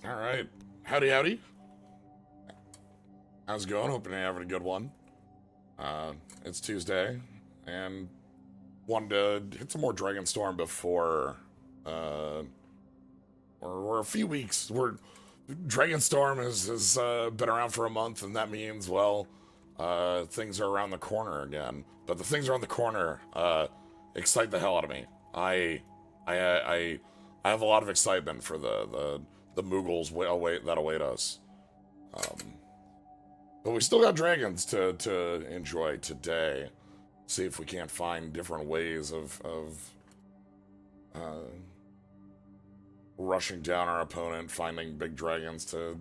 All right. Howdy, howdy. How's it going? Hoping you're having a good one. It's Tuesday, and wanted to hit some more Dragonstorm before, uh, we're a few weeks. Dragonstorm has been around for a month, and that means, well, things are around the corner again. But the things around the corner, excite the hell out of me. I, I, I have a lot of excitement for the Moogles that await us. But we still got dragons to enjoy today. See if we can't find different ways of uh, rushing down our opponent, finding big dragons to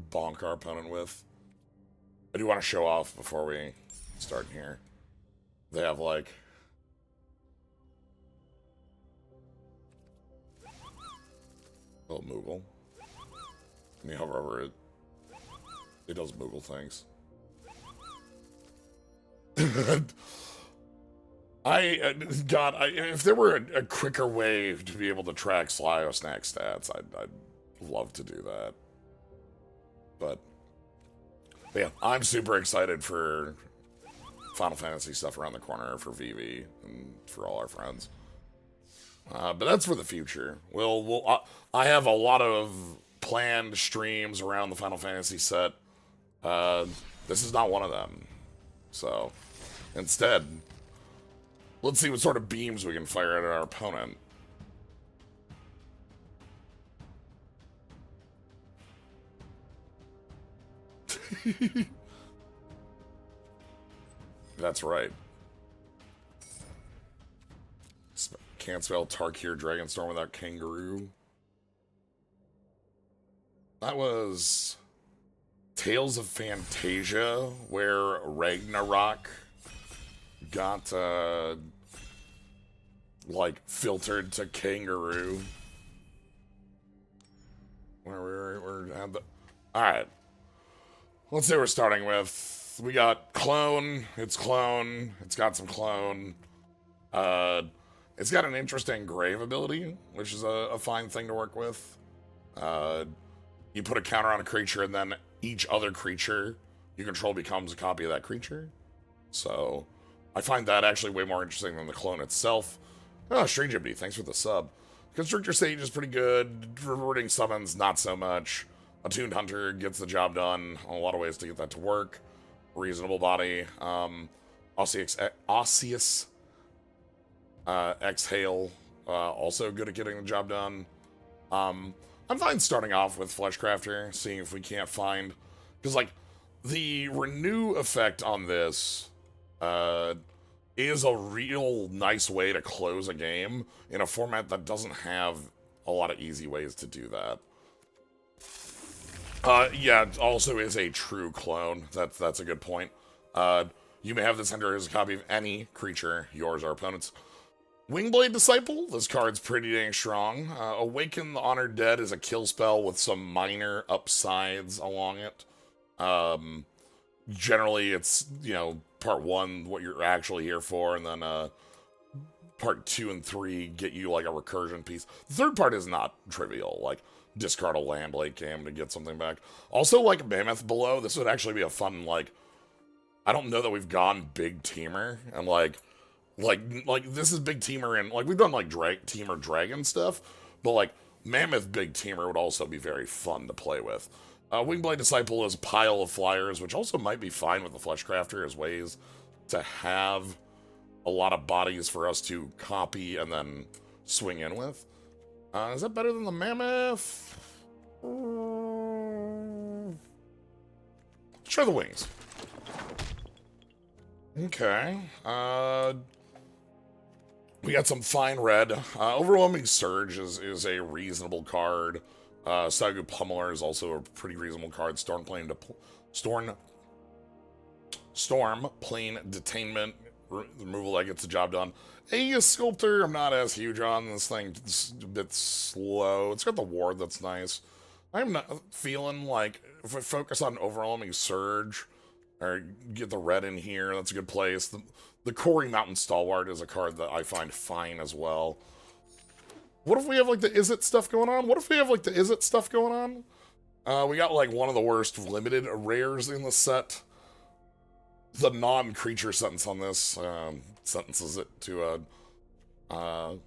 bonk our opponent with. I do want to show off before we start here. They have like a little Moogle. When you hover over it, it does Moogle things. If there were a quicker way to be able to track Slyo Snack stats, I'd love to do that. But yeah, I'm super excited for Final Fantasy stuff around the corner for VV and for all our friends. But that's for the future. I have a lot of planned streams around the Final Fantasy set. This is not one of them. So, instead, let's see what sort of beams we can fire at our opponent. That's right. Can't spell Tarkir Dragonstorm without kangaroo. That was Tales of Fantasia, where Ragnarok got, like, filtered to kangaroo. Alright. Let's see what we're starting with. We got clone. It's clone. It's got some clone. It's got an interesting grave ability, which is a fine thing to work with. You put a counter on a creature, and then each other creature you control becomes a copy of that creature. So, I find that actually way more interesting than the clone itself. Oh, Strange Empty, thanks for the sub. Constrictor Sage is pretty good. Reverting Summons, not so much. Attuned Hunter gets the job done. A lot of ways to get that to work. Reasonable Body. Osseous Exhale, also good at getting the job done. I'm fine starting off with Fleshcrafter, seeing if we can't find... Because, like, the renew effect on this is a real nice way to close a game in a format that doesn't have a lot of easy ways to do that. Yeah, it also is a true clone. That's a good point. You may have this enter as a copy of any creature, yours or opponent's. Wingblade Disciple, this card's pretty dang strong. Awaken the Honored Dead is a kill spell with some minor upsides along it. Generally, it's, part 1, what you're actually here for, and then part 2 and 3 get you, like, a recursion piece. The third part is not trivial, like, discard a land late game to get something back. Also, like, Mammoth Below, this would actually be a fun, like, I don't know that we've gone big teamer, and, like, this is big teamer, and like we've done like teamer dragon stuff, but like mammoth big teamer would also be very fun to play with. Wingblade Disciple is a pile of flyers, which also might be fine with the Fleshcrafter as ways to have a lot of bodies for us to copy and then swing in with. Is that better than the mammoth? Let's try the wings. Okay. We got some fine red. Overwhelming Surge is a reasonable card. Sagu Pummeler is also a pretty reasonable card. Storm Plane Detainment removal that gets the job done. Aegis Sculptor, I'm not as huge on this thing. It's a bit slow. It's got the ward that's nice. I'm not feeling like if I focus on Overwhelming Surge or get the red in here, that's a good place. The Quarry Mountain Stalwart is a card that I find fine as well. What if we have, like, the is it stuff going on? What if we have, like, the is it stuff going on? We got, like, one of the worst limited rares in the set. The non-creature sentence on this sentences it to a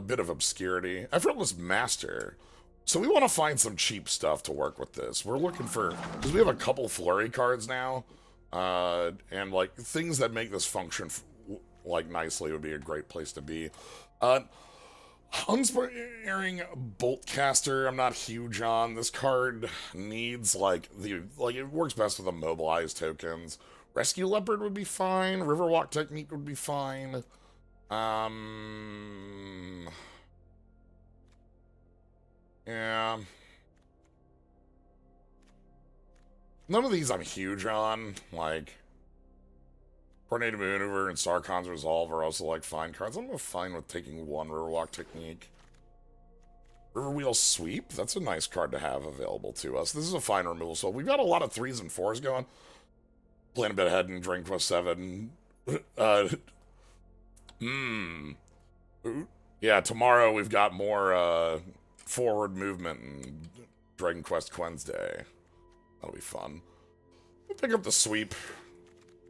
bit of obscurity. Effortless Master. So we want to find some cheap stuff to work with this. We're looking for, because we have a couple flurry cards now, and like things that make this function like nicely would be a great place to be. Unsparing Boltcaster, I'm not huge on. This card needs like it works best with immobilized tokens. Rescue Leopard would be fine. Riverwalk Technique would be fine. Yeah. None of these I'm huge on. Like, Coordinated Maneuver and Sarkon's Resolve are also, like, fine cards. I'm fine with taking one Riverwalk Technique. Riverwheel Sweep, that's a nice card to have available to us. This is a fine removal, so we've got a lot of 3s and 4s going. Playing a bit ahead in Dragon Quest 7. Yeah, tomorrow we've got more, forward movement in Dragon Quest Wednesday. That'll be fun. We'll pick up the sweep.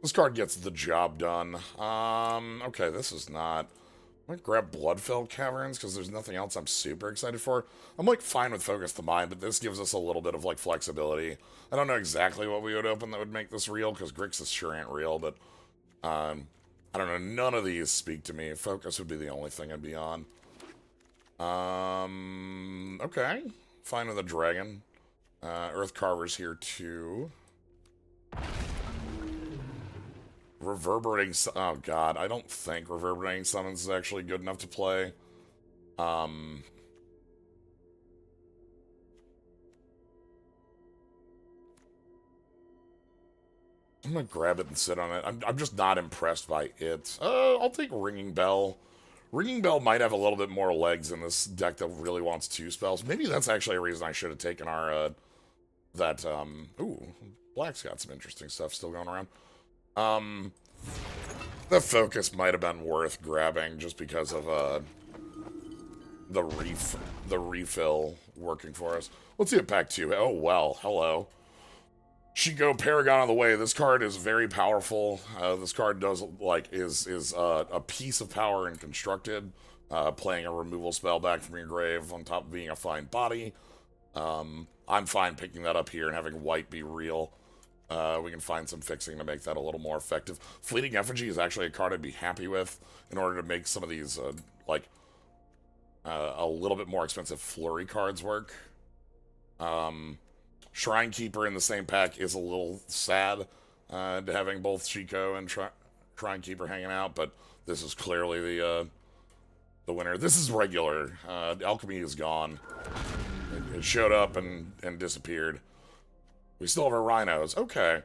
This card gets the job done. Okay, this is not... I might grab Bloodfell Caverns, because there's nothing else I'm super excited for. I'm, like, fine with Focus the Mind, but this gives us a little bit of, like, flexibility. I don't know exactly what we would open that would make this real, because Grixis sure ain't real, but... I don't know, none of these speak to me. Focus would be the only thing I'd be on. Okay. Fine with a dragon. Earth Carver's here, too. Reverberating... Oh, God. I don't think Reverberating Summons is actually good enough to play. I'm gonna grab it and sit on it. I'm just not impressed by it. I'll take Ringing Bell. Ringing Bell might have a little bit more legs in this deck that really wants 2 spells. Maybe that's actually a reason I should have taken our, ooh, Black's got some interesting stuff still going around. The Focus might have been worth grabbing just because of, the refill working for us. Let's see a pack 2. Oh, well, hello. Shiko Paragon on the way. This card is very powerful. This card does, like, is a piece of power in Constructed, playing a removal spell back from your grave on top of being a fine body. I'm fine picking that up here and having white be real. We can find some fixing to make that a little more effective. Fleeting Effigy is actually a card I'd be happy with in order to make some of these, a little bit more expensive flurry cards work. Shrine Keeper in the same pack is a little sad, having both Shiko and Shrine Keeper hanging out, but this is clearly the winner. This is regular. Alchemy is gone. It showed up and disappeared. We still have our Rhinos. Okay.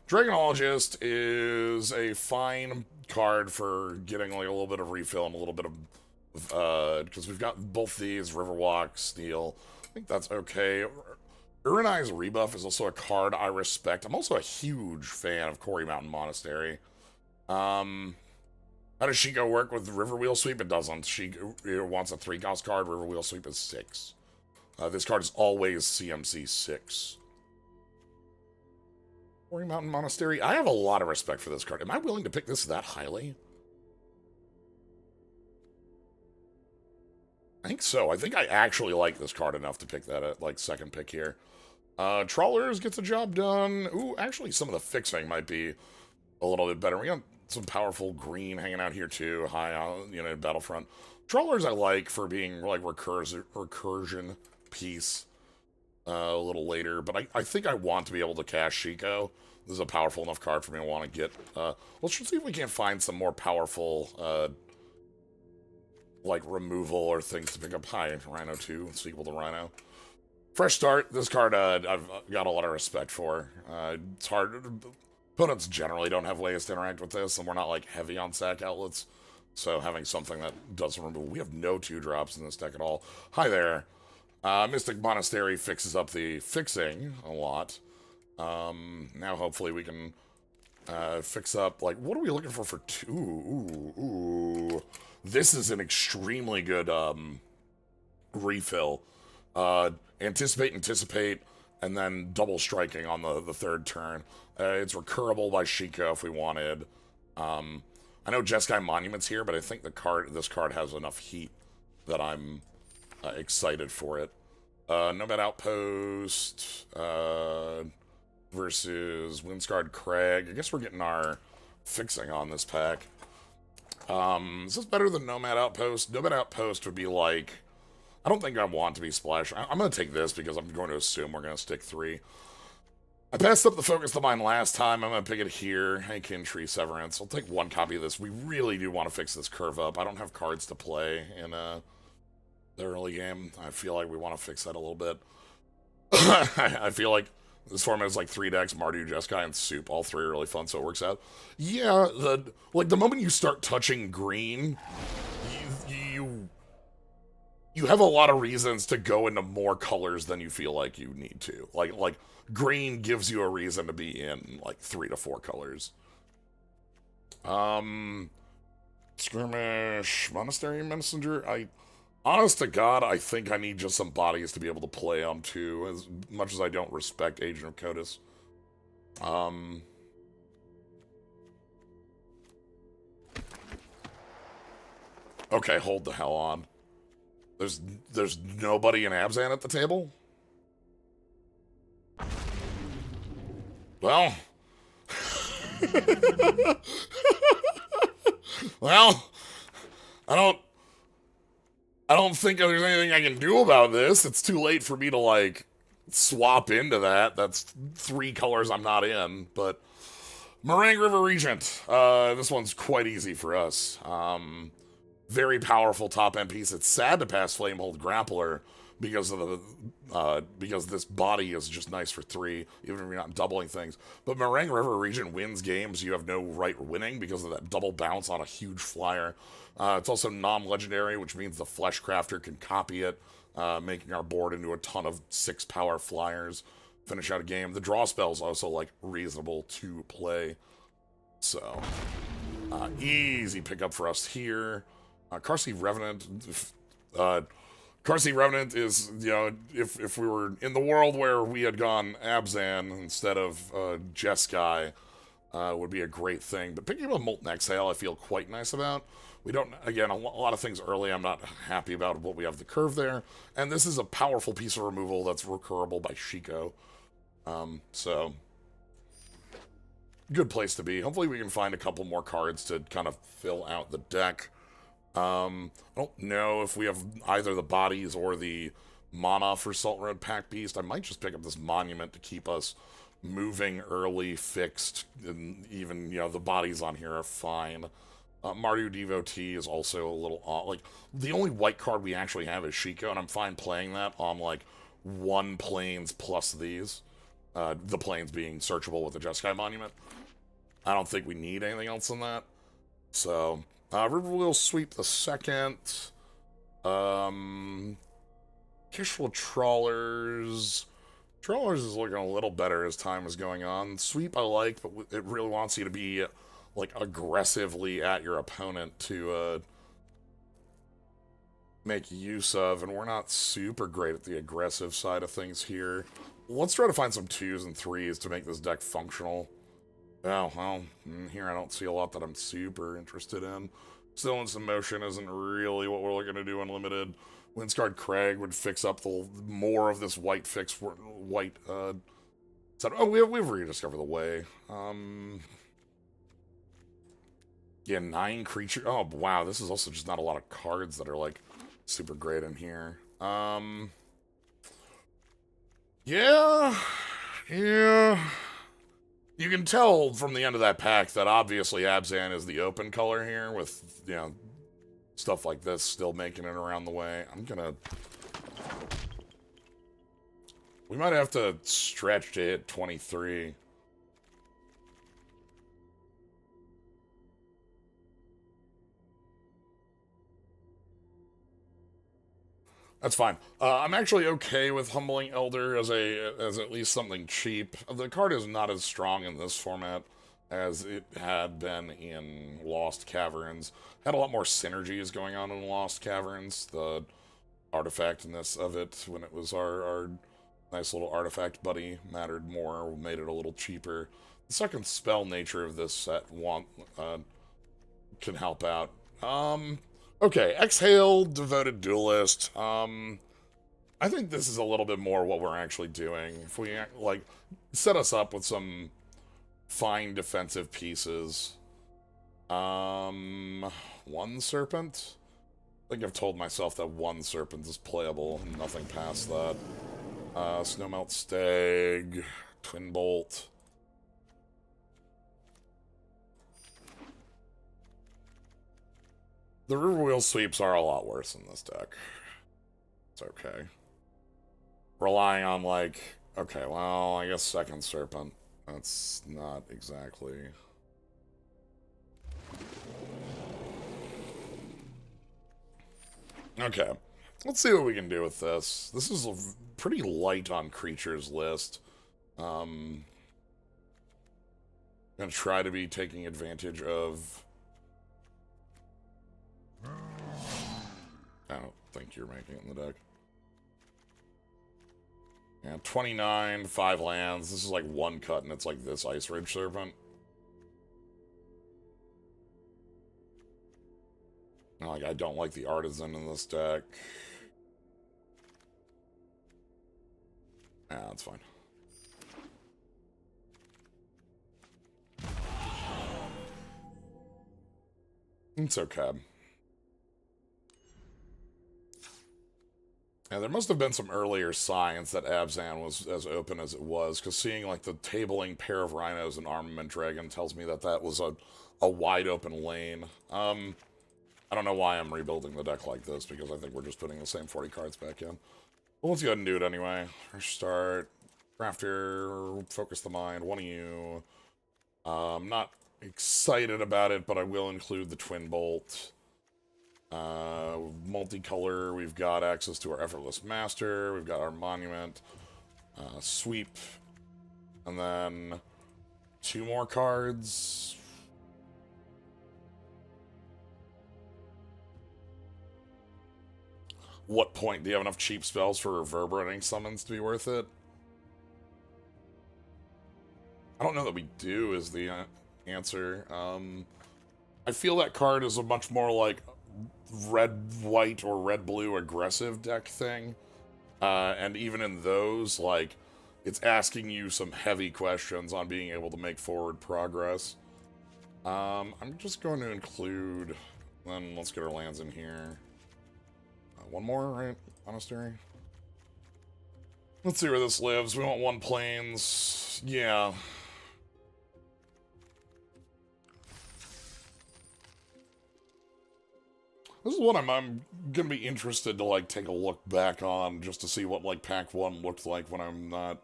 Dragonologist is a fine card for getting like a little bit of refill and a little bit of, because we've got both these, Riverwalk, Steel. I think that's okay. Uranai's Rebuff is also a card I respect. I'm also a huge fan of Quarry Mountain Monastery. How does Shiko work with Riverwheel Sweep? It doesn't. She wants a 3-cost card. Riverwheel Sweep is 6. This card is always CMC 6. Quarry Mountain Monastery. I have a lot of respect for this card. Am I willing to pick this that highly? I think so. I think I actually like this card enough to pick that at, like, second pick here. Trawlers gets the job done. Ooh, actually, some of the fixing might be a little bit better. We got some powerful green hanging out here, too. High on, Battlefront. Trawlers I like for being, like, recursion piece a little later. But I think I want to be able to cast Shiko. This is a powerful enough card for me to want to get. Let's see if we can find some more powerful, like, removal or things to pick up. Hi, Rhino 2, sequel to Rhino. Fresh Start. This card I've got a lot of respect for. It's hard. Opponents generally don't have ways to interact with this, and we're not, like, heavy on sack outlets. So having something that does removal. We have no 2-drops in this deck at all. Hi there. Mystic Monastery fixes up the fixing a lot. Now hopefully we can fix up, like, what are we looking for 2? Ooh. This is an extremely good refill. Anticipate, and then double striking on the third turn. It's recurable by Shiko if we wanted. I know Jeskai Monument's here, but I think this card has enough heat that I'm excited for it. Nomad Outpost versus Windscarred Crag. I guess we're getting our fixing on this pack. Is this better than Nomad Outpost? Nomad Outpost would be like... I don't think I want to be Splash. I'm going to take this because I'm going to assume we're going to stick 3. I passed up the Focus the Mind last time. I'm going to pick it here. Hey, Tree Severance. I'll take 1 copy of this. We really do want to fix this curve up. I don't have cards to play in the early game. I feel like we want to fix that a little bit. I feel like this format is like 3 decks, Mardu, Jeskai, and Soup. All 3 are really fun, so it works out. Yeah, the moment you start touching green, you have a lot of reasons to go into more colors than you feel like you need to. Like green gives you a reason to be in like 3 to 4 colors. Skirmish, Monastery Messenger. Honest to God, I think I need just some bodies to be able to play on too, as much as I don't respect Agent of Codis. Okay, hold the hell on. There's nobody in Abzan at the table? Well... well... I don't think there's anything I can do about this. It's too late for me to, like, swap into that. That's 3 colors I'm not in, but... Meringue River Regent. This one's quite easy for us. Very powerful top-end piece. It's sad to pass Flamehold Grappler because of because this body is just nice for 3, even if you're not doubling things. But Meringue River Regent wins games you have no right winning because of that double bounce on a huge flyer. It's also non-legendary, which means the Fleshcrafter can copy it, making our board into a ton of 6-power flyers. Finish out a game. The draw spell's also, like, reasonable to play. So, easy pickup for us here. Carsey Revenant. Carsey Revenant is, you know, if we were in the world where we had gone Abzan instead of Jeskai, would be a great thing. But picking up a Molten Exhale, I feel quite nice about. We don't, again, a lot of things early, I'm not happy about what we have the curve there. And this is a powerful piece of removal that's recurable by Shiko. So, good place to be. Hopefully we can find a couple more cards to kind of fill out the deck. I don't know if we have either the bodies or the mana for Salt Road Pack Beast. I might just pick up this Monument to keep us moving early, fixed, and even, you know, the bodies on here are fine. Mardu Devotee is also a little odd. Like, the only white card we actually have is Shiko, and I'm fine playing that on, like, 1 planes plus these. The planes being searchable with the Jeskai Monument. I don't think we need anything else than that. So, Riverwheel Sweep the second. Kishla Trawlers. Trawlers is looking a little better as time is going on. Sweep I like, but it really wants you to be, like, aggressively at your opponent to, make use of, and we're not super great at the aggressive side of things here. Let's try to find some 2s and 3s to make this deck functional. Oh, well, here I don't see a lot that I'm super interested in. Still in some motion isn't really what we're looking to do unlimited. Windscarred Crag would fix up the more of this white oh, we've rediscovered the way. Yeah, 9 creature. Oh, wow, this is also just not a lot of cards that are, like, super great in here. Yeah. You can tell from the end of that pack that obviously Abzan is the open color here with, you know, stuff like this still making it around the way. We might have to stretch to hit 23. That's fine. I'm actually okay with Humbling Elder as at least something cheap. The card is not as strong in this format as it had been in Lost Caverns. Had a lot more synergies going on in Lost Caverns. The artifactness of it, when it was our nice little artifact buddy, mattered more, made it a little cheaper. The second spell nature of this set can help out. Okay, Exhale, Devoted Duelist. I think this is a little bit more what we're actually doing. If we, like, set us up with some fine defensive pieces. One Serpent? I think I've told myself that one Serpent is playable, nothing past that. Snowmelt Stag, Twin Bolt. The Riverwheel Sweeps are a lot worse in this deck. It's okay. Relying on, like, okay, well, I guess Second Serpent. That's not exactly... Okay, let's see what we can do with this. This is a pretty light on creatures list. Gonna try to be taking advantage of... I don't think you're making it in the deck. Yeah, 29, 5 lands. This is like one cut, and it's like this Ice Ridge Serpent. Like, I don't like the Artisan in this deck. Yeah, that's fine. It's okay. Yeah, there must have been some earlier signs that Abzan was as open as it was, because seeing, like, the tabling pair of Rhinos and Armament Dragon tells me that that was a wide open lane. I don't know why I'm rebuilding the deck like this, because I think we're just putting the same 40 cards back in. Well, let's go ahead and do it anyway. Fresh start. Crafter. Focus the mind. One of you. I'm not excited about it, but I will include the Twin Bolt. Multicolor. We've got access to our Effortless Master. We've got our Monument. Sweep. And then 2 more cards. What point? Do you have enough cheap spells for Reverberating Summons to be worth it? I don't know that we do, is the answer. I feel that card is a much more, like, red-white or red-blue aggressive deck thing. And even in those, like, it's asking you some heavy questions on being able to make forward progress. I'm just going to include... Then let's get our lands in here. One more, right? Monastery? Let's see where this lives. We want 1 plains. Yeah. This is what I'm gonna be interested to, like, take a look back on, just to see what, like, Pack 1 looked like when I'm not,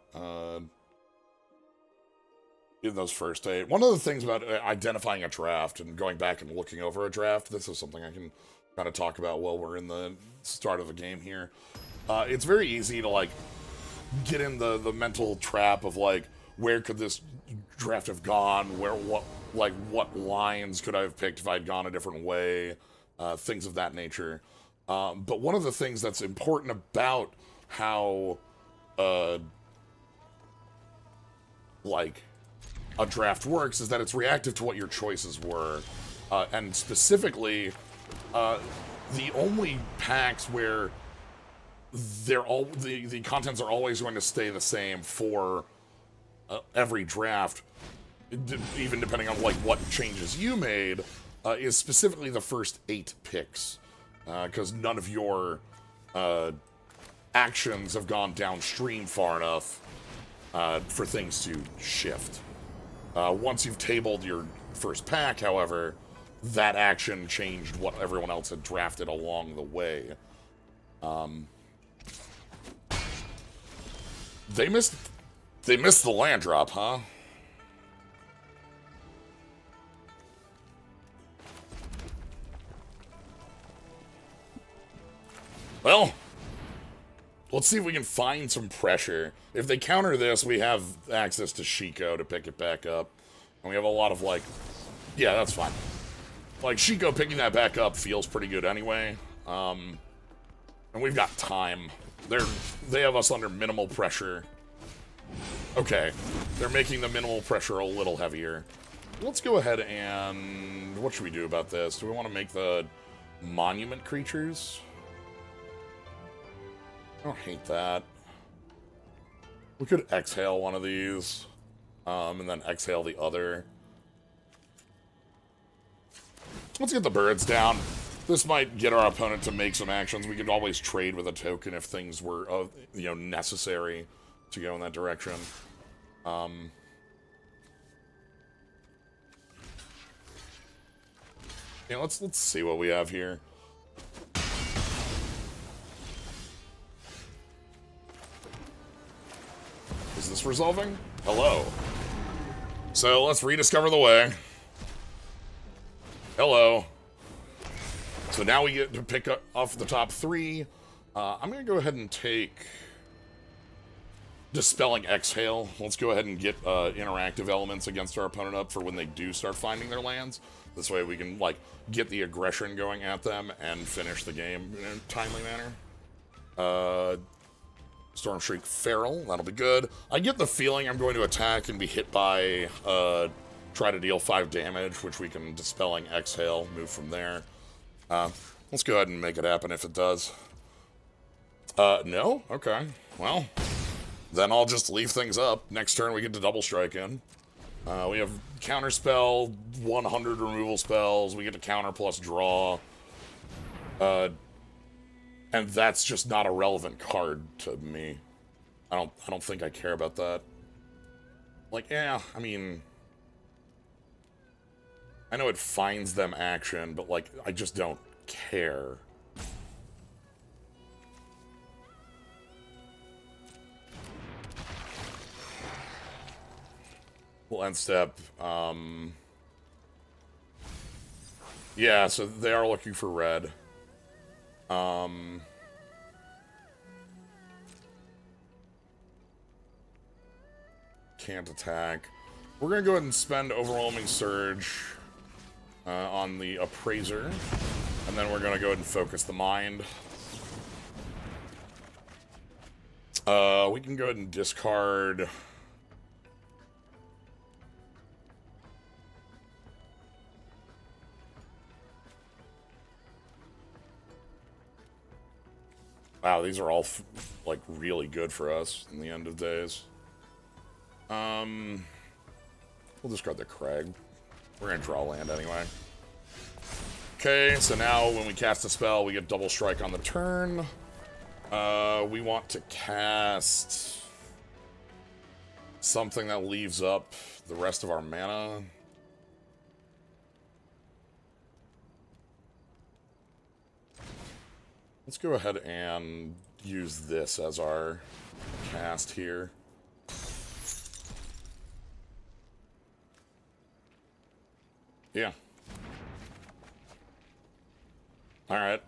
in those first 8. One of the things about identifying a draft and going back and looking over a draft, this is something I can kind of talk about while we're in the start of the game here. It's very easy to, like, get in the mental trap of, like, where could this draft have gone? What lines could I have picked if I'd gone a different way? Things of that nature. But one of the things that's important about how, like, a draft works is that it's reactive to what your choices were. And specifically, the only packs where the contents are always going to stay the same for every draft, even depending on, like, what changes you made, is specifically the first 8 picks, because none of your actions have gone downstream far enough for things to shift. Once you've tabled your first pack, however, that action changed what everyone else had drafted along the way. They missed the land drop, huh? Well, let's see if we can find some pressure. If they counter this, we have access to Shiko to pick it back up. And we have a lot of, like... Yeah, that's fine. Like, Shiko picking that back up feels pretty good anyway. And we've got time. They have us under minimal pressure. Okay. They're making the minimal pressure a little heavier. Let's go ahead and... What should we do about this? Do we want to make the monument creatures? I don't hate that. We could exhale one of these. And then exhale the other. Let's get the birds down. This might get our opponent to make some actions. We could always trade with a token if things were, you know, necessary to go in that direction. Yeah, let's see what we have here. Is this resolving? Hello. So let's rediscover the way. Hello. So now we get to pick up off the top 3. I'm going to go ahead and take Dispelling Exhale. Let's go ahead and get interactive elements against our opponent up for when they do start finding their lands. This way we can, like, get the aggression going at them and finish the game in a timely manner. Stormshriek Feral, that'll be good. I get the feeling I'm going to attack and be hit by, try to deal 5 damage, which we can Dispelling Exhale, move from there. Let's go ahead and make it happen if it does. No? Okay. Well, then I'll just leave things up. Next turn we get to double strike in. We have counterspell, 100 removal spells, we get to counter plus draw. And that's just not a relevant card to me. I don't think I care about that. Like, yeah, I mean... I know it finds them action, but, like, I just don't care. We'll end step. Yeah, so they are looking for red. Can't attack. We're gonna go ahead and spend Overwhelming Surge on the Appraiser, and then we're gonna go ahead and focus the mind. We can go ahead and discard. Wow, these are all, like, really good for us in the end of days. We'll discard the Crag. We're gonna draw land anyway. Okay, so now when we cast a spell, we get double strike on the turn. We want to cast something that leaves up the rest of our mana. Let's go ahead and use this as our cast here. Yeah. Alright,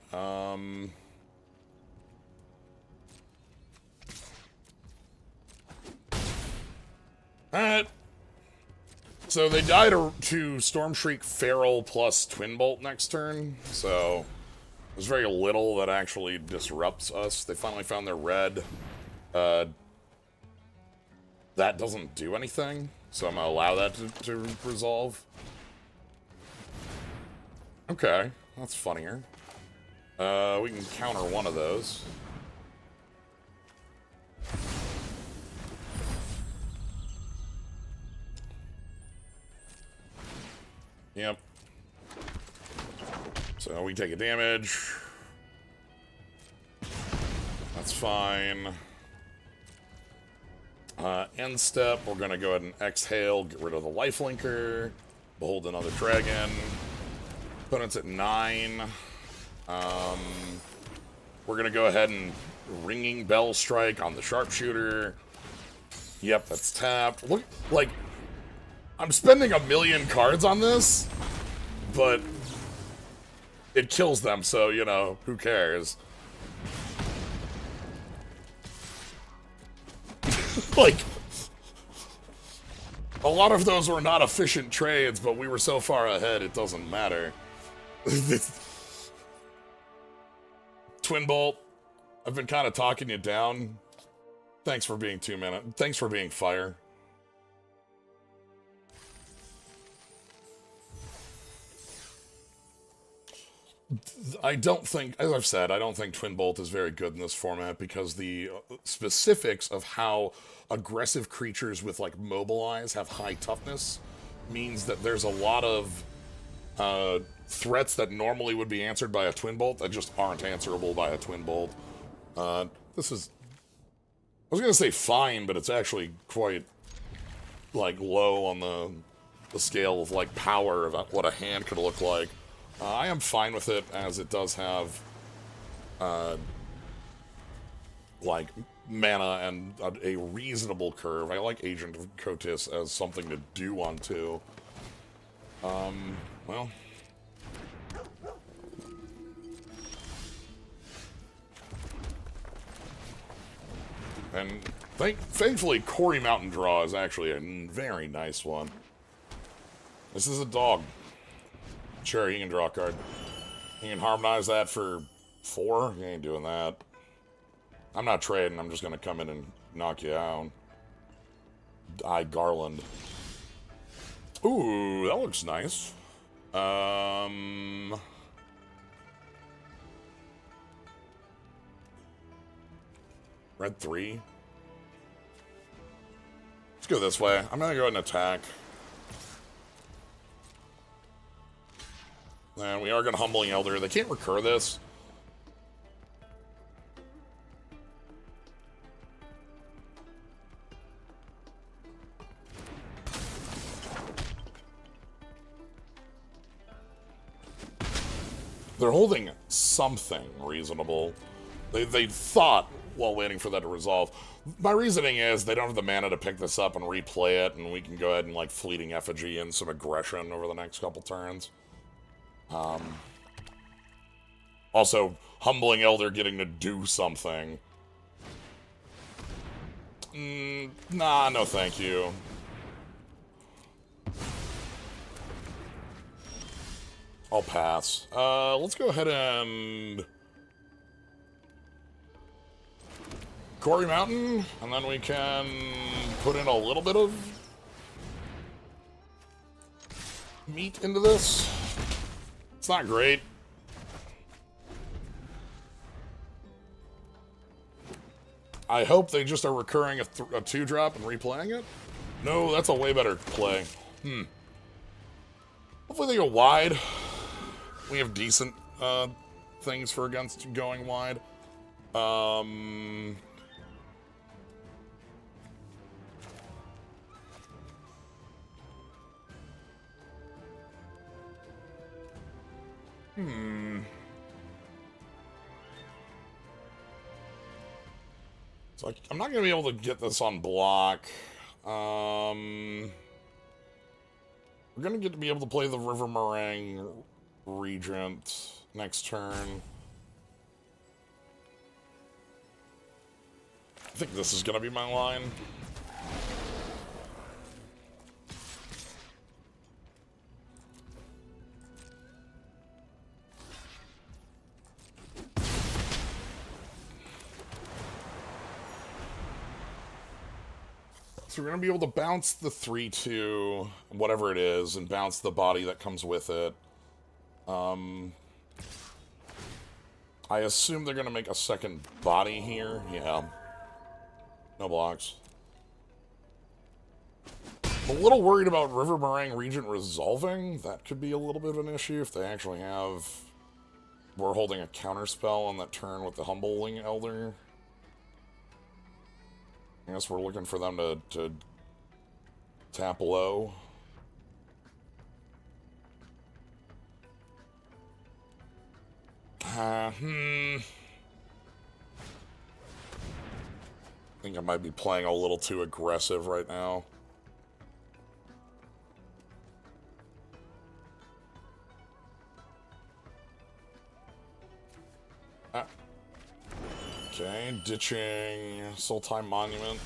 Alright. So they die to Stormshriek Feral plus Twin Bolt next turn, so there's very little that actually disrupts us. They finally found their red. That doesn't do anything, so I'm gonna allow that to resolve. Okay, that's funnier. We can counter one of those. Yep. So we take a damage. That's fine. End step, we're gonna go ahead and exhale, get rid of the lifelinker, behold another dragon. Opponent's at 9. We're gonna go ahead and Ringing Bell Strike on the sharpshooter. Yep, that's tapped. Look, like, I'm spending 1,000,000 cards on this, but it kills them, so, you know, who cares? Like, A lot of those were not efficient trades, but we were so far ahead it doesn't matter. Twin Bolt, I've been kind of talking you down. Thanks for being 2 minutes. Thanks for being fire. I don't think, as I've said, I don't think Twin Bolt is very good in this format because the specifics of how aggressive creatures with, like, Mobilize have high toughness means that there's a lot of threats that normally would be answered by a Twin Bolt that just aren't answerable by a Twin Bolt. This is... I was going to say fine, but it's actually quite, like, low on the scale of, like, power of what a hand could look like. I am fine with it, as it does have, like, mana and a reasonable curve. I like Agent of Kotis as something to do on 2. Well... And thankfully, Quarry Mountain Draw is actually a very nice one. This is a dog. Sure, he can draw a card. He can harmonize that for 4? He ain't doing that. I'm not trading, I'm just gonna come in and knock you out. Die Garland. Ooh, that looks nice. Red 3. Let's go this way. I'm gonna go ahead and attack. And we are gonna Humbling Elder. They can't recur this. They're holding something reasonable. They thought, while waiting for that to resolve. My reasoning is they don't have the mana to pick this up and replay it, and we can go ahead and, like, Fleeting Effigy and some aggression over the next couple turns. Also, Humbling Elder getting to do something. Nah, no thank you. I'll pass. Let's go ahead and... Quarry Mountain, and then we can put in a little bit of meat into this. It's not great. I hope they just are recurring a 2-drop and replaying it. No, that's a way better play. Hopefully they go wide. We have decent things for against going wide. So I'm not going to be able to get this on block. We're going to be able to play the River Meringue Regent next turn. I think this is going to be my line. So we're going to be able to bounce the 3/2, whatever it is, and bounce the body that comes with it. I assume they're going to make a second body here. Yeah. No blocks. I'm a little worried about River Meringue Regent resolving. That could be a little bit of an issue if they actually have... We're holding a counterspell on that turn with the Humbling Elder. I guess we're looking for them to tap low. I think I might be playing a little too aggressive right now. Okay, ditching Soul Time Monument.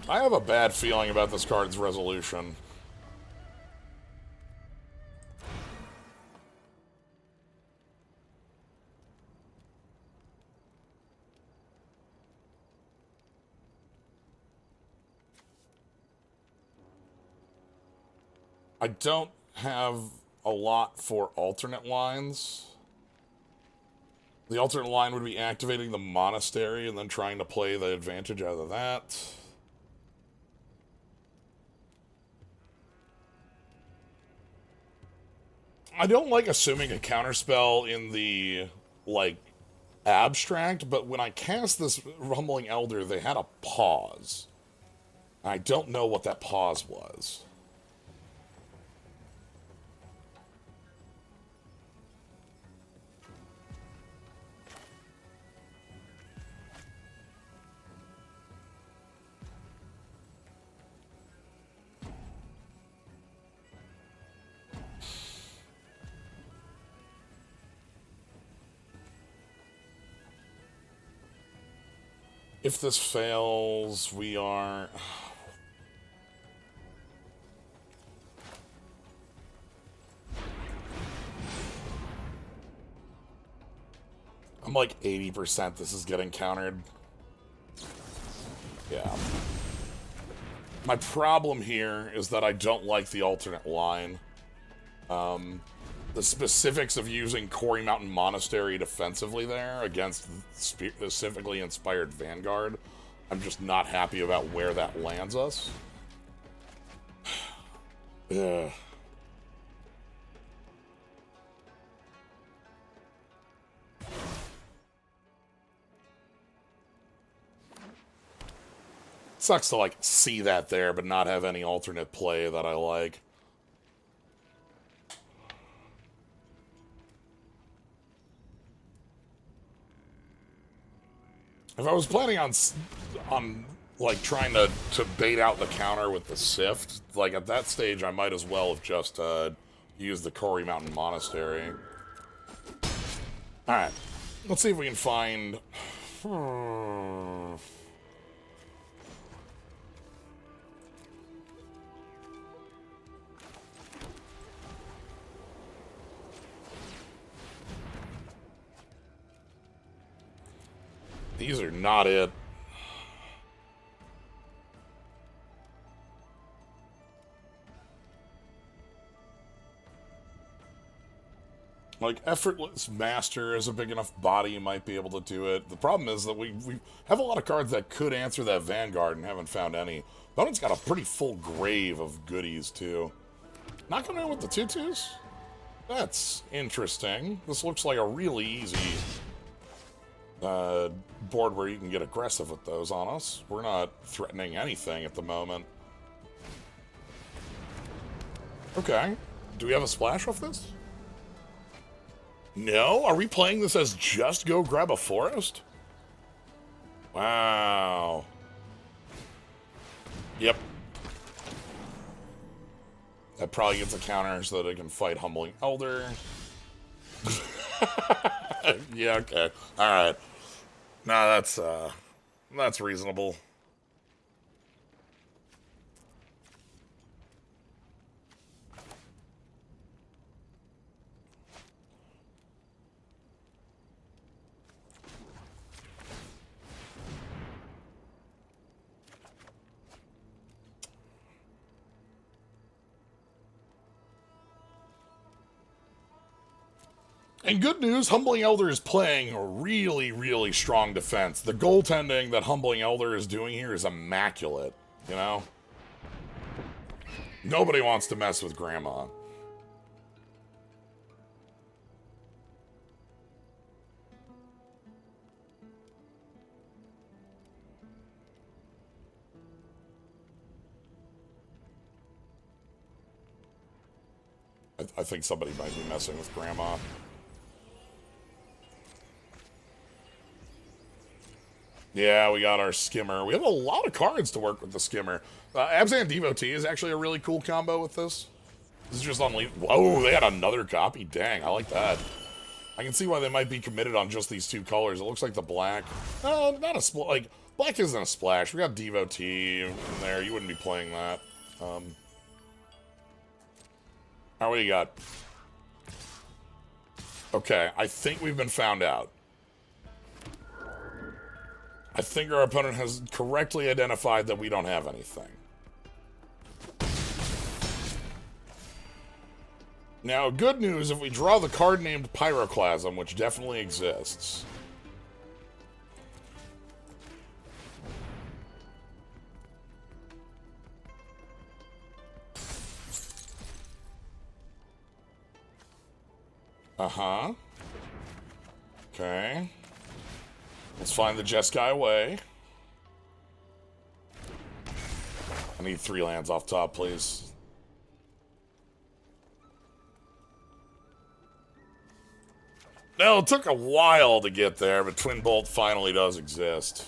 I have a bad feeling about this card's resolution. I don't have a lot for alternate lines. The alternate line would be activating the monastery and then trying to play the advantage out of that. I don't like assuming a counterspell in the, like, abstract, but when I cast this Rumbling Elder, they had a pause. I don't know what that pause was. If this fails, we are... I'm like 80% this is getting countered. Yeah. My problem here is that I don't like the alternate line. The specifics of using Quarry Mountain Monastery defensively there against specifically inspired Vanguard, I'm just not happy about where that lands us. Ugh. Sucks to, like, see that there, but not have any alternate play that I like. If I was planning on like, trying to bait out the counter with the Sift, like, at that stage, I might as well have just used the Quarry Mountain Monastery. Alright. Let's see if we can find... These are not it. Like, Effortless Master is a big enough body, you might be able to do it. The problem is that we have a lot of cards that could answer that Vanguard and haven't found any. Opponent's got a pretty full grave of goodies, too. Not coming in with the tutus? That's interesting. This looks like a really easy... board where you can get aggressive with those on us. We're not threatening anything at the moment. Okay. Do we have a splash off this? No? Are we playing this as just go grab a forest? Wow. Yep. That probably gets a counter so that it can fight Humbling Elder. Yeah, okay. Alright. No, that's reasonable. And good news, Humbling Elder is playing a really, really strong defense. The goaltending that Humbling Elder is doing here is immaculate, you know? Nobody wants to mess with Grandma. I think somebody might be messing with Grandma. Yeah, we got our Skimmer. We have a lot of cards to work with the Skimmer. Abzan Devotee is actually a really cool combo with this. This is just on... Whoa, they had another copy? Dang, I like that. I can see why they might be committed on just these two colors. It looks like the black... not a split... Like, Black isn't a splash. We got Devotee in there. You wouldn't be playing that. Alright, what do you got? Okay, I think we've been found out. I think our opponent has correctly identified that we don't have anything. Now, good news, if we draw the card named Pyroclasm, which definitely exists. Uh-huh. Okay. Let's find the Jeskai Way. I need 3 lands off top, please. No, it took a while to get there, but Twin Bolt finally does exist.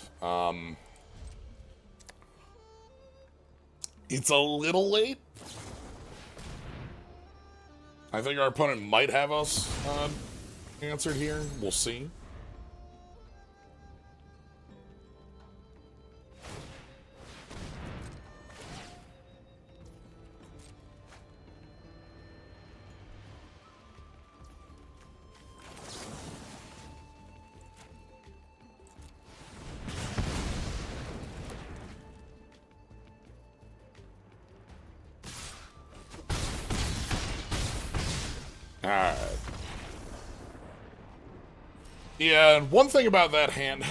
It's a little late. I think our opponent might have us answered here. We'll see. Alright. Yeah, and one thing about that hand,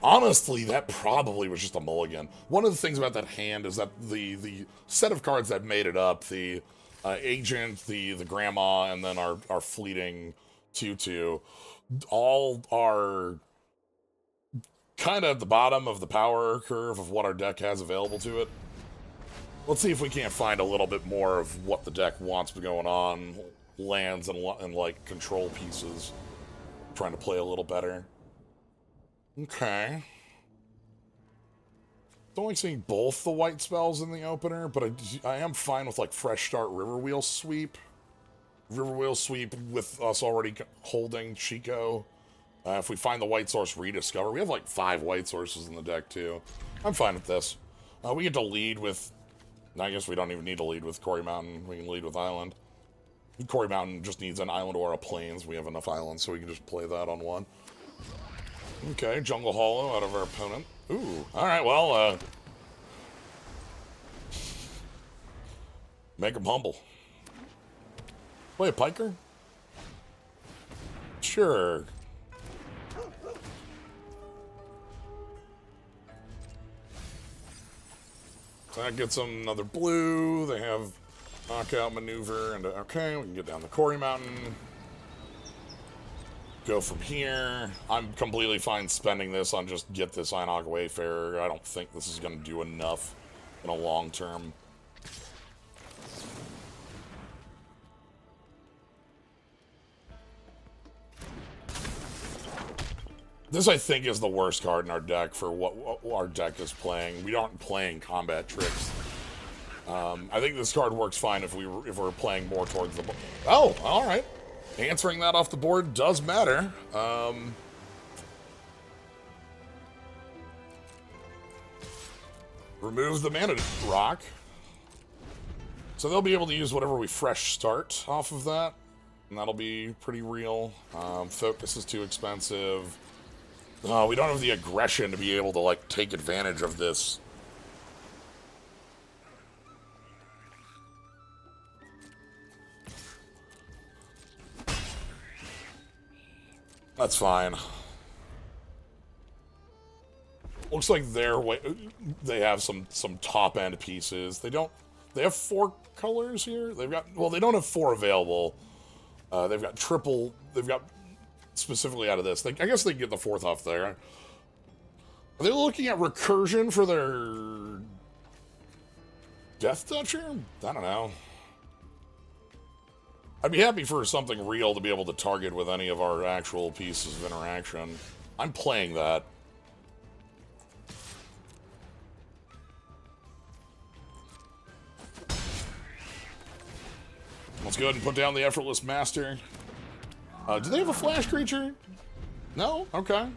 honestly, that probably was just a mulligan. One of the things about that hand is that the set of cards that made it up, the Agent, the Grandma, and then our fleeting 2/2, all are kind of at the bottom of the power curve of what our deck has available to it. Let's see if we can't find a little bit more of what the deck wants going on. Lands and like control pieces, trying to play a little better. Okay. Don't like seeing both the white spells in the opener, but I am fine with like Fresh Start Riverwheel Sweep. Riverwheel Sweep with us already holding Chico. If we find the white source, Rediscover. We have like 5 white sources in the deck too. I'm fine with this. We get to lead with. I guess we don't even need to lead with Quarry Mountain. We can lead with Island. Quarry Mountain just needs an island or a plains. We have enough islands, so we can just play that on one. Okay, Jungle Hollow out of our opponent. Ooh, alright, well, make him humble. Play a Piker? Sure. That gets them another blue. They have knockout maneuver, and okay, we can get down the Quarry Mountain. Go from here. I'm completely fine spending this on just get this Inoc Wayfarer. I don't think this is going to do enough in a long term. This, I think, is the worst card in our deck for what our deck is playing. We aren't playing combat tricks. I think this card works fine if we're playing more towards the... Oh, all right. Answering that off the board does matter. Removes the mana rock. So they'll be able to use whatever we fresh start off of that. And that'll be pretty real. Focus is too expensive. We don't have the aggression to be able to, like, take advantage of this. That's fine. Looks like they have some top end pieces. They have 4 colors here. They don't have 4 available. They've got triple. They've got specifically out of this. I guess they can get the 4th off there. Are they looking at recursion for their Death Toucher? I don't know. I'd be happy for something real to be able to target with any of our actual pieces of interaction. I'm playing that. Let's go ahead and put down the Effortless Master. Do they have a flash creature? No? Okay.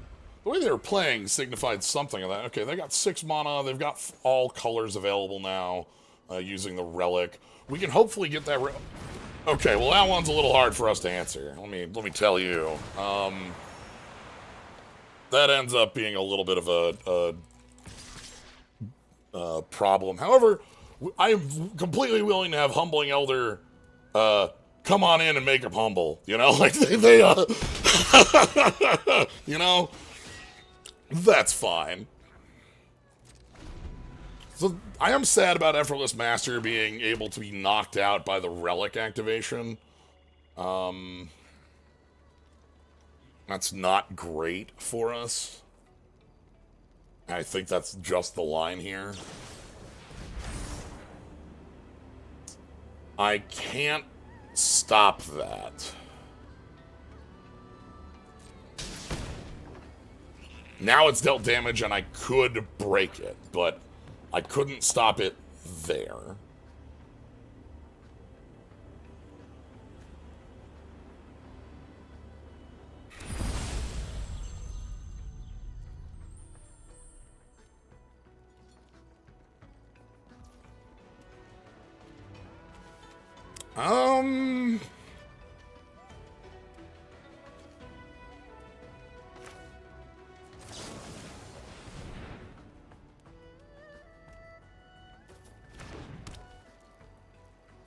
The way they were playing signified something of that. Okay, they got 6 mana. They've got all colors available now using the relic. We can hopefully get that... Okay, well, that one's a little hard for us to answer. Let me tell you. That ends up being a little bit of a problem. However, I'm completely willing to have Humbling Elder come on in and make them humble. You know, like they you know, that's fine. So I am sad about Effortless Master being able to be knocked out by the relic activation. That's not great for us. I think that's just the line here. I can't stop that. Now it's dealt damage and I could break it, but I couldn't stop it there.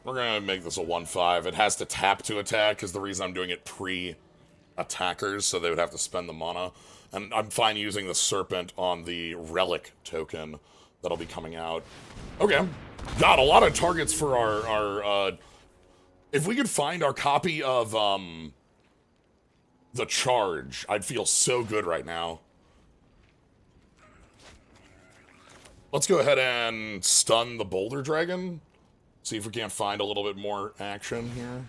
We're gonna make this a 1/5. It has to tap to attack, is the reason I'm doing it pre-attackers, so they would have to spend the mana. And I'm fine using the Serpent on the Relic token that'll be coming out. Okay. Got a lot of targets for our if we could find our copy of, the Charge, I'd feel so good right now. Let's go ahead and stun the Boulder Dragon. See if we can't find a little bit more action here.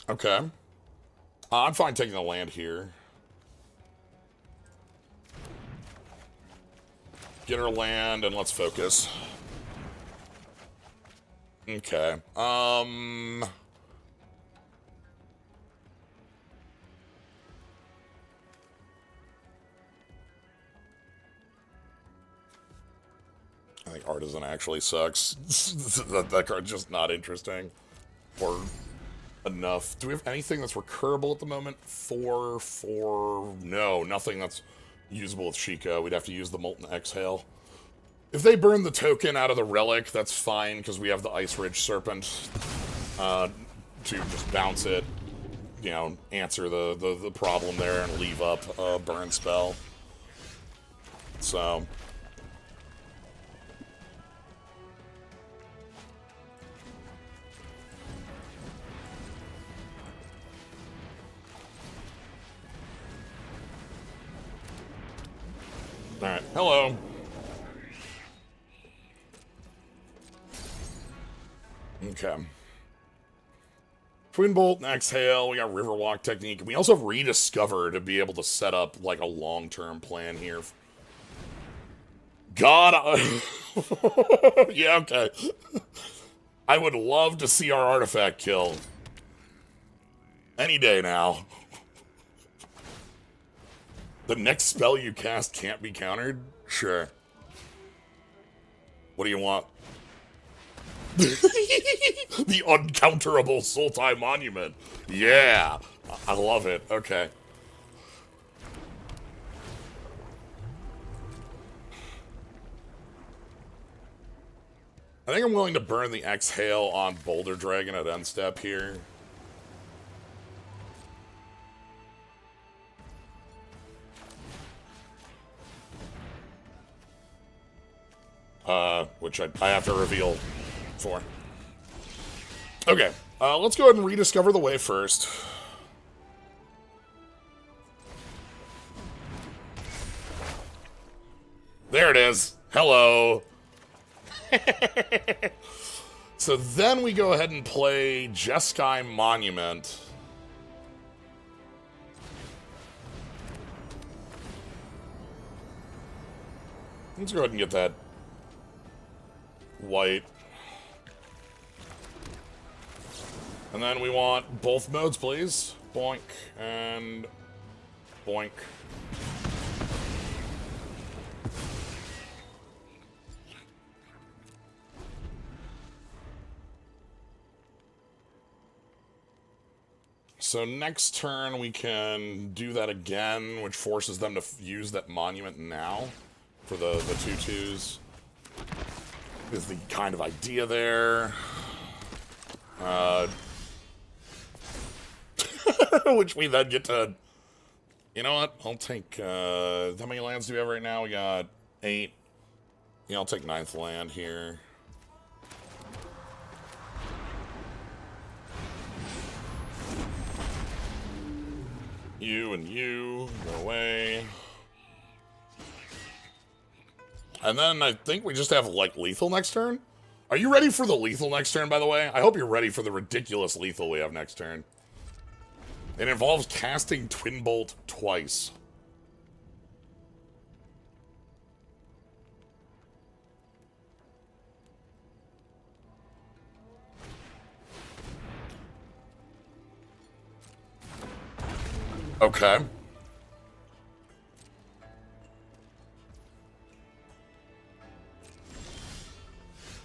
Okay. I'm fine taking the land here. Get our land and let's focus. Okay. I think Artisan actually sucks. that card's just not interesting. Or enough. Do we have anything that's recurable at the moment? 4. No, nothing that's usable with Sheikah. We'd have to use the Molten Exhale. If they burn the token out of the relic, that's fine, because we have the Ice Ridge Serpent to just bounce it, you know, answer the problem there and leave up a burn spell. So... Alright, hello. Okay. Twin Bolt and Exhale, we got Riverwalk Technique. We also have Rediscover to be able to set up, like, a long-term plan here. God, yeah, okay. I would love to see our artifact kill. Any day now. The next spell you cast can't be countered? Sure. What do you want? The uncounterable Sultai Monument. Yeah. I love it. Okay. I think I'm willing to burn the Exhale on Boulder Dragon at end step here. Which I have to reveal for. Okay, let's go ahead and rediscover the way first. There it is. Hello. So then we go ahead and play Jeskai Monument. Let's go ahead and get that white. And then we want both modes, please. Boink and boink. So next turn we can do that again, which forces them to use that monument now for the 2/2s. Is the kind of idea there. Which we then get to... You know what? I'll take... how many lands do we have right now? We got 8. Yeah, I'll take 9th land here. You and you, go away. And then I think we just have, like, lethal next turn? Are you ready for the lethal next turn, by the way? I hope you're ready for the ridiculous lethal we have next turn. It involves casting Twin Bolt twice. Okay.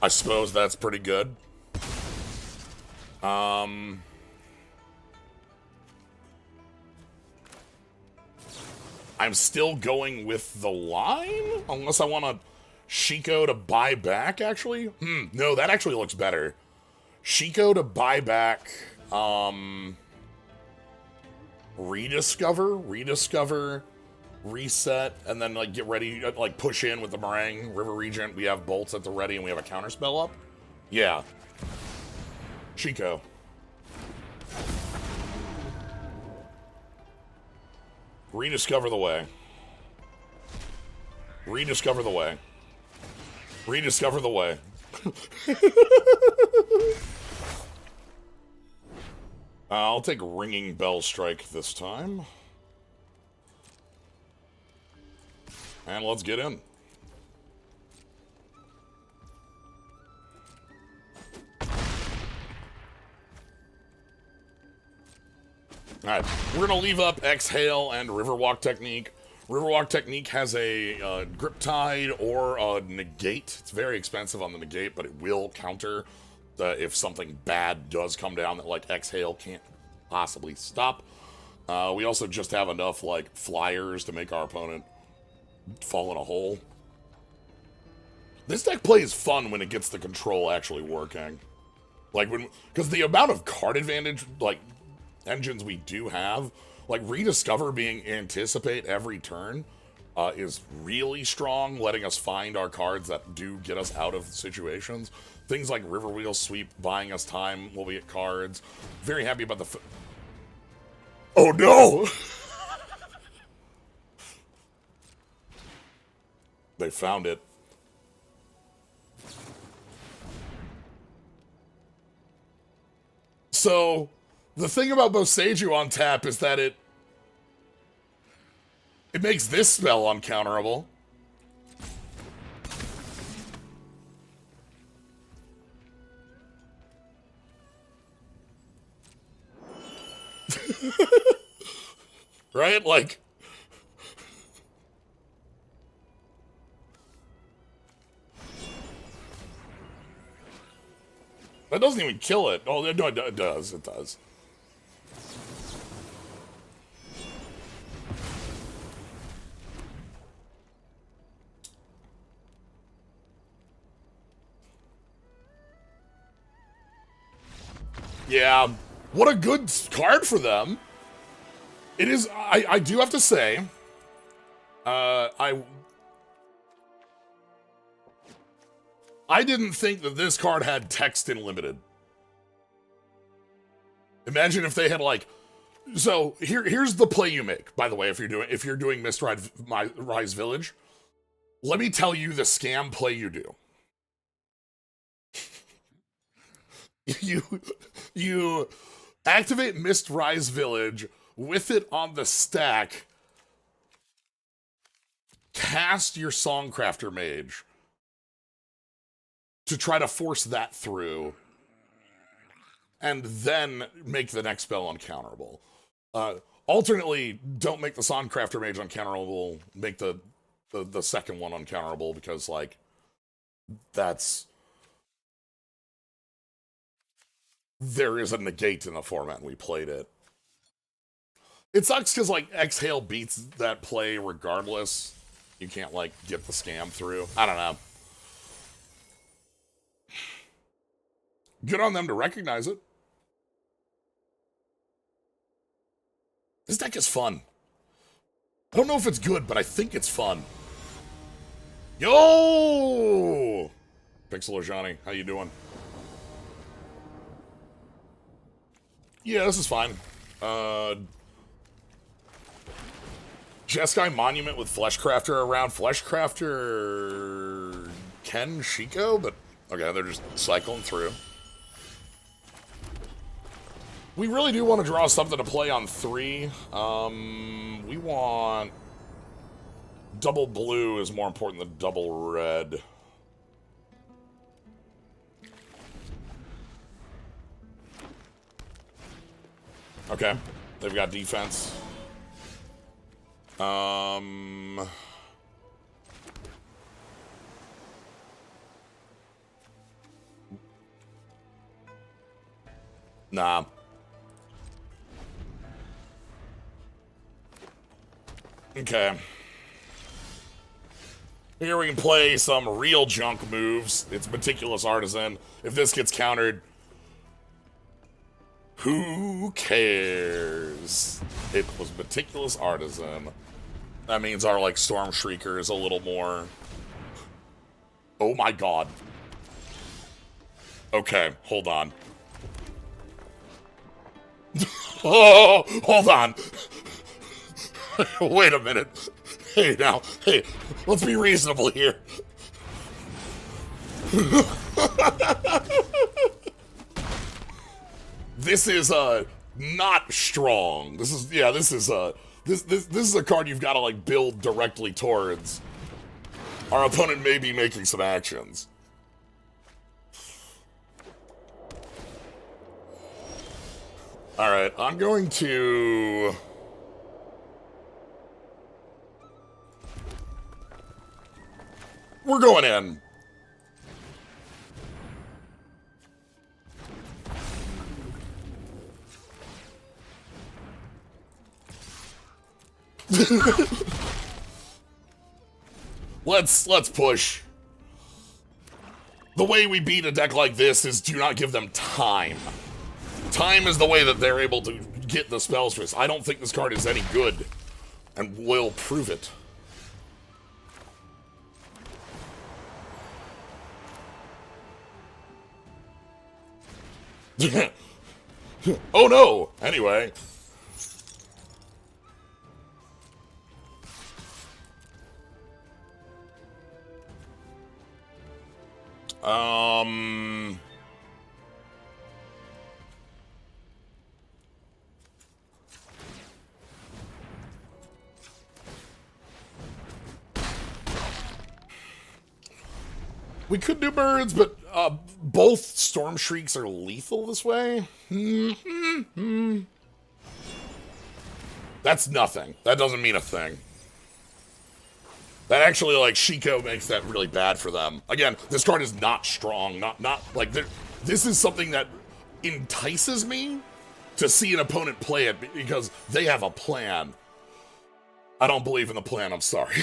I suppose that's pretty good. I'm still going with the line? Unless I want to Shiko to buy back, actually? No, that actually looks better. Shiko to buy back, rediscover, reset, and then, like, get ready, like, push in with the Meringue, River Regent. We have bolts at the ready, and we have a counterspell up. Yeah. Shiko. Rediscover the way. Rediscover the way. Rediscover the way. I'll take Ringing Bell Strike this time. And let's get in. Alright, we're gonna leave up Exhale and Riverwalk Technique. Riverwalk Technique has a Grip Tide or a Negate. It's very expensive on the Negate, but it will counter if something bad does come down that, like, Exhale can't possibly stop. We also just have enough, like, flyers to make our opponent fall in a hole. This deck play is fun when it gets the control actually working. Like, because the amount of card advantage, like, engines we do have, like, Rediscover being Anticipate every turn is really strong, letting us find our cards that do get us out of situations. Things like Riverwheel Sweep buying us time while we get cards. Very happy about the... Oh no! They found it. So, the thing about Boseiju on tap is that it makes this spell uncounterable. Right? Like... That doesn't even kill it. Oh, no, it does. It does. Yeah, what a good card for them. It is, I do have to say, I didn't think that this card had text in limited. Imagine if they had, like, so here's the play you make, by the way, if you're doing Mistrise Village. Let me tell you the scam play you do. You activate Mistrise Village with it on the stack, cast your Songcrafter Mage to try to force that through, and then make the next spell uncounterable. Alternately, don't make the Soundcrafter Mage uncounterable, make the second one uncounterable, because, like, that's... There is a negate in the format, and we played it. It sucks because, like, Exhale beats that play regardless. You can't, like, get the scam through. I don't know. Good on them to recognize it. This deck is fun. I don't know if it's good, but I think it's fun. Yo! Pixel or Johnny, how you doing? Yeah, this is fine. Jeskai Monument with Fleshcrafter around. Fleshcrafter... Ken Shiko? But, okay, they're just cycling through. We really do want to draw something to play on 3. We want... Double blue is more important than double red. Okay, they've got defense. Nah. Okay. Here we can play some real junk moves. It's Meticulous Artisan. If this gets countered, who cares? It was Meticulous Artisan. That means our, like, Storm Shrieker is a little more... Oh my god. Okay, hold on. Oh, hold on. Wait a minute. Hey, now. Hey, let's be reasonable here. This is, not strong. This is, yeah, this is a card you've got to, like, build directly towards. Our opponent may be making some actions. Alright, I'm going to... We're going in. Let's push. The way we beat a deck like this is do not give them time. Time is the way that they're able to get the spells for this. I don't think this card is any good, and we'll prove it. Oh no! Anyway. We could do birds, but both Storm Shrieks are lethal this way. That's nothing. That doesn't mean a thing. That actually, like, Shiko makes that really bad for them. Again, this card is not strong. Not like, this is something that entices me to see an opponent play it because they have a plan. I don't believe in the plan, I'm sorry.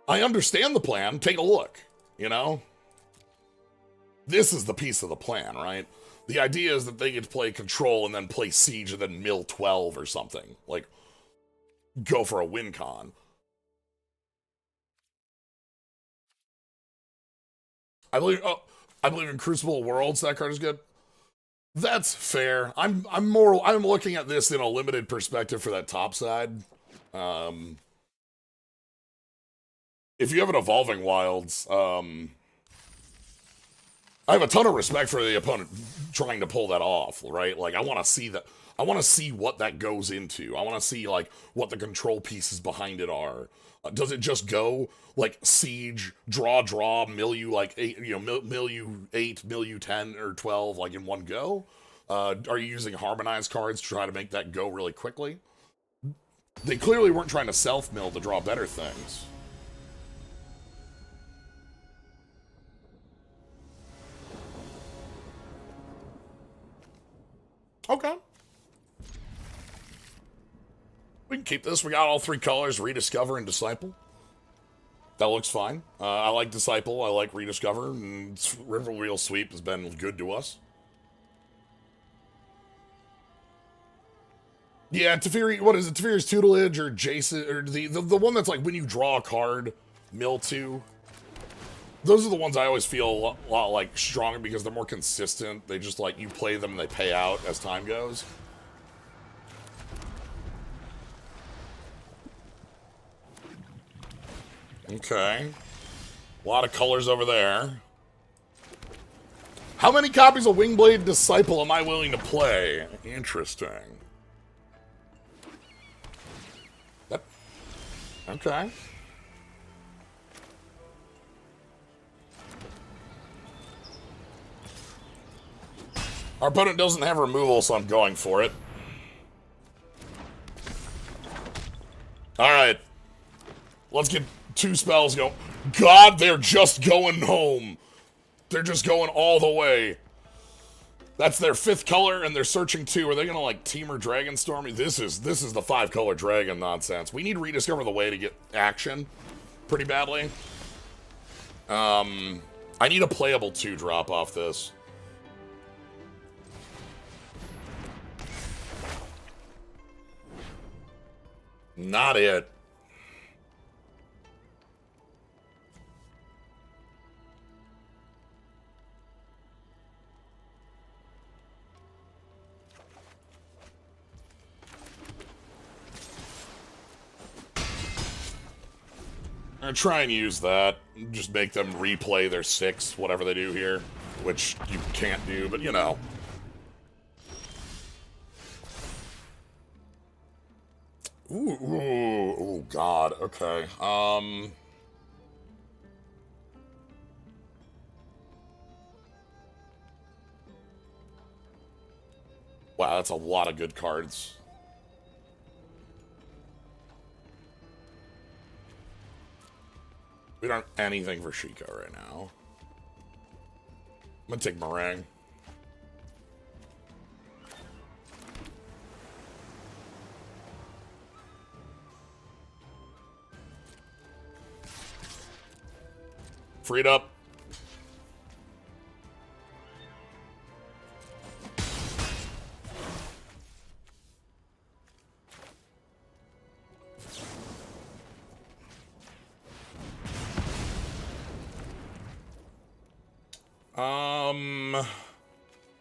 I understand the plan. Take a look, you know? This is the piece of the plan, right? The idea is that they get to play Control and then play Siege and then mill 12 or something. Like, go for a win con. I believe in Crucible Worlds, that card is good. That's fair. I'm looking at this in a limited perspective for that top side. If you have an Evolving Wilds, I have a ton of respect for the opponent trying to pull that off, right? Like, I want to see that. I want to see what that goes into. I want to see, like, what the control pieces behind it are. Does it just go, like, siege, draw, mill you, like, 8, mill you 8, mill you 10 or 12, like, in one go? Are you using harmonized cards to try to make that go really quickly? They clearly weren't trying to self-mill to draw better things. Okay. We can keep this. We got all 3 colors, Rediscover and Disciple. That looks fine. I like Disciple, I like Rediscover, and Riverwheel Sweep has been good to us. Yeah, Teferi, what is it? Teferi's Tutelage or Jason, or the one that's like when you draw a card, mill 2. Those are the ones I always feel a lot like stronger because they're more consistent. They just like, you play them and they pay out as time goes. Okay. A lot of colors over there. How many copies of Wingblade Disciple am I willing to play? Interesting. Okay. Our opponent doesn't have removal, so I'm going for it. Alright. Let's get 2 spells going. God, they're just going home. They're just going all the way. That's their 5th color, and they're searching 2. Are they gonna, like, Teamer Dragonstorm? This is the 5-color dragon nonsense. We need to Rediscover the Way to get action pretty badly. I need a playable 2-drop off this. Not it. I'm gonna try and use that. Just make them replay their 6, whatever they do here. Which you can't do, but you know. Ooh, God, okay. Wow, that's a lot of good cards. We don't have anything for Shiko right now. I'm gonna take Meringue. Freed up.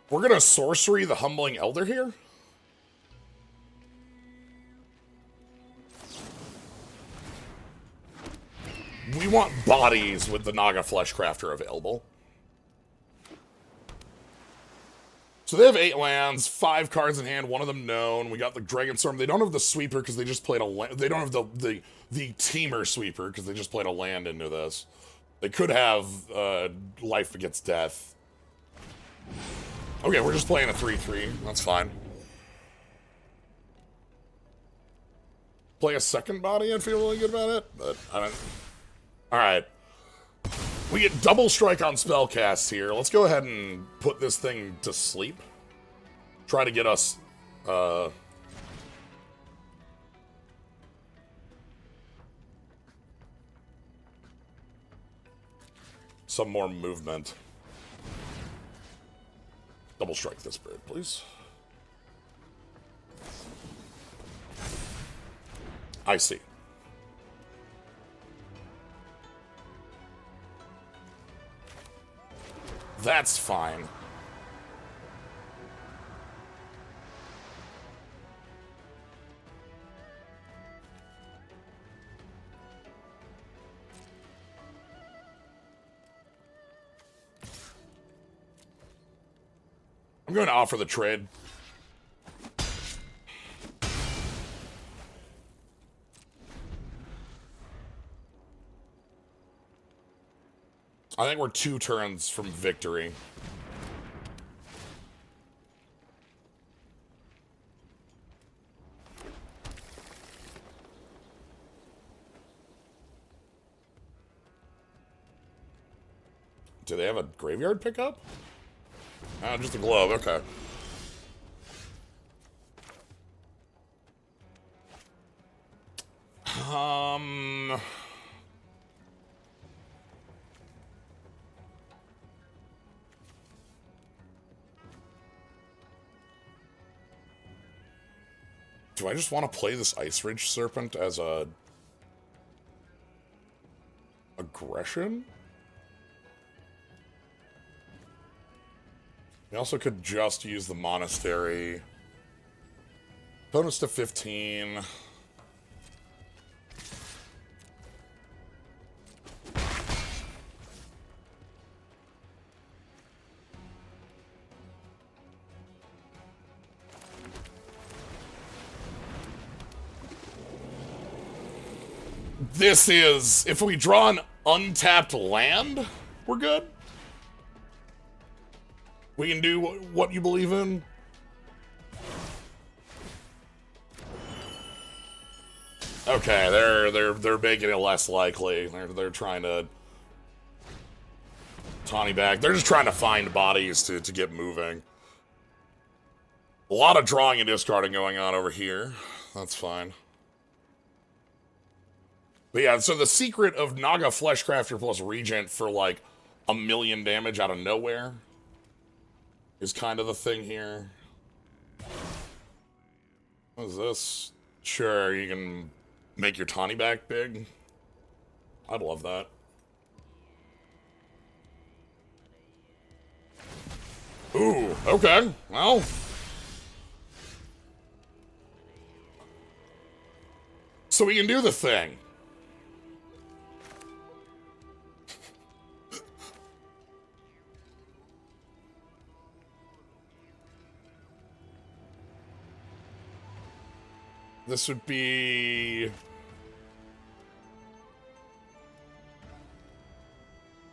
We're gonna sorcery the Humbling Elder here. We want bodies with the Naga Fleshcrafter available. So they have 8 lands, 5 cards in hand, one of them known. We got the Dragonstorm. They don't have the Sweeper because they just played a land. They don't have the Teamer Sweeper because they just played a land into this. They could have Life Against Death. Okay, we're just playing a 3/3. That's fine. Play a second body, I'd feel really good about it, but I don't. Alright. We get double strike on spellcasts here. Let's go ahead and put this thing to sleep. Try to get us, some more movement. Double strike this bird, please. I see. That's fine. I'm going to offer the trade. I think we're 2 turns from victory. Do they have a graveyard pickup? Oh, just a globe, okay. Do I just want to play this Ice Ridge Serpent as a aggression? We also could just use the Monastery. Bonus to 15. This is, if we draw an untapped land, we're good. We can do what you believe in. Okay, they're making it less likely. They're trying to tawny back. They're just trying to find bodies to get moving. A lot of drawing and discarding going on over here. That's fine. But yeah, so the secret of Naga Fleshcrafter plus Regent for like 1,000,000 damage out of nowhere is kind of the thing here. What is this? Sure, you can make your Tawny back big. I'd love that. Ooh, okay, well. So we can do the thing. This would be...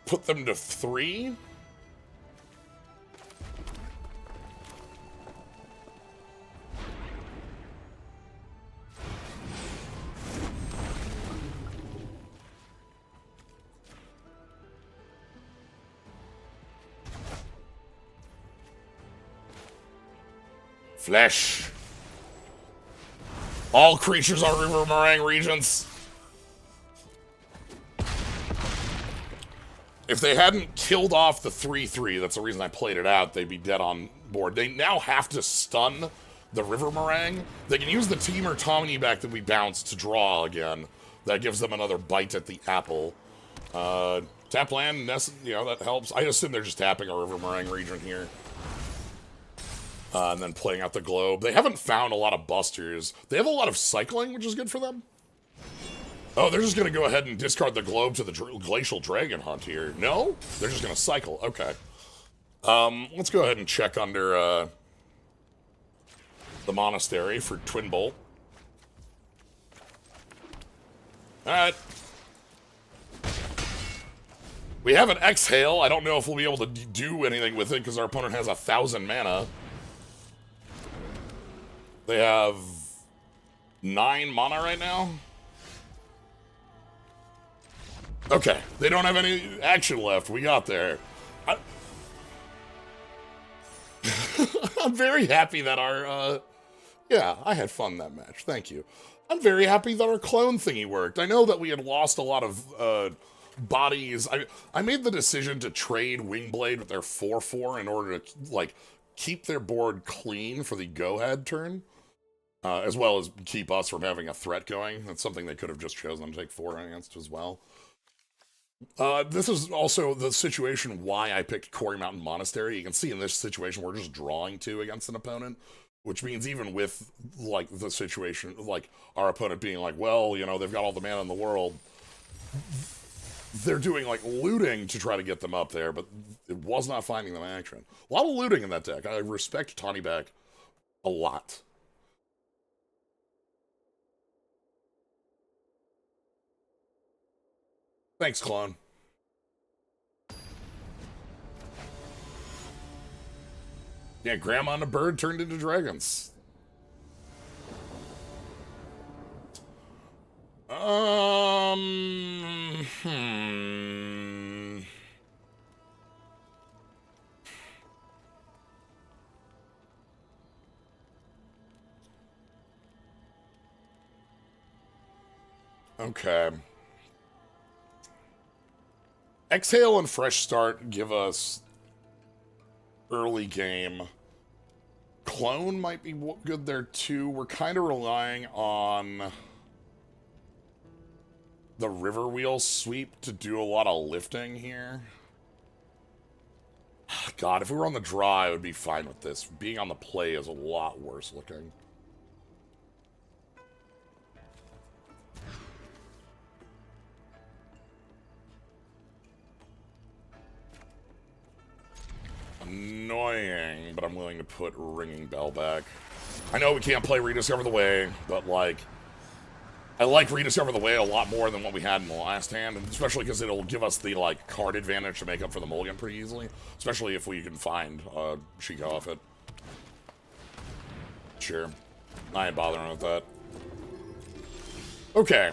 Put them to 3? Flesh. All creatures are River Meringue Regents. If they hadn't killed off the 3/3, that's the reason I played it out, they'd be dead on board. They now have to stun the River Meringue. They can use the Team or Tawny back that we bounced to draw again. That gives them another bite at the apple. Tap land, you know, that helps. I assume they're just tapping a River Meringue Regent here. And then playing out the globe. They haven't found a lot of busters. They have a lot of cycling, which is good for them. Oh, they're just going to go ahead and discard the globe to the Glacial Dragon Hunt here. No? They're just going to cycle. Okay. Let's go ahead and check under the Monastery for Twin Bolt. Alright. We have an Exhale. I don't know if we'll be able to do anything with it because our opponent has 1,000 mana. They have 9 mana right now. Okay, they don't have any action left. We got there. I'm very happy that our, yeah, I had fun that match. Thank you. I'm very happy that our clone thingy worked. I know that we had lost a lot of bodies. I made the decision to trade Wingblade with their 4/4 in order to, like, keep their board clean for the go-ahead turn. As well as keep us from having a threat going. That's something they could have just chosen to take 4 against as well. This is also the situation why I picked Quarry Mountain Monastery. You can see in this situation we're just drawing 2 against an opponent, which means even with, like, the situation, like, our opponent being like, well, you know, they've got all the mana in the world, they're doing, like, looting to try to get them up there, but it was not finding them action. A lot of looting in that deck. I respect Tawny Back a lot. Thanks, clone. Yeah, Grandma and a bird turned into dragons. Okay. Exhale and Fresh Start give us early game. Clone might be good there too. We're kind of relying on the River Wheel sweep to do a lot of lifting here. God, if we were on the draw, I would be fine with this. Being on the play is a lot worse looking. Annoying, but I'm willing to put Ringing Bell back. I know we can't play Rediscover the Way, but, like, I like Rediscover the Way a lot more than what we had in the last hand, and especially because it'll give us the, like, card advantage to make up for the mulligan pretty easily, especially if we can find Sheikah off it. Sure. I ain't bothering with that. Okay,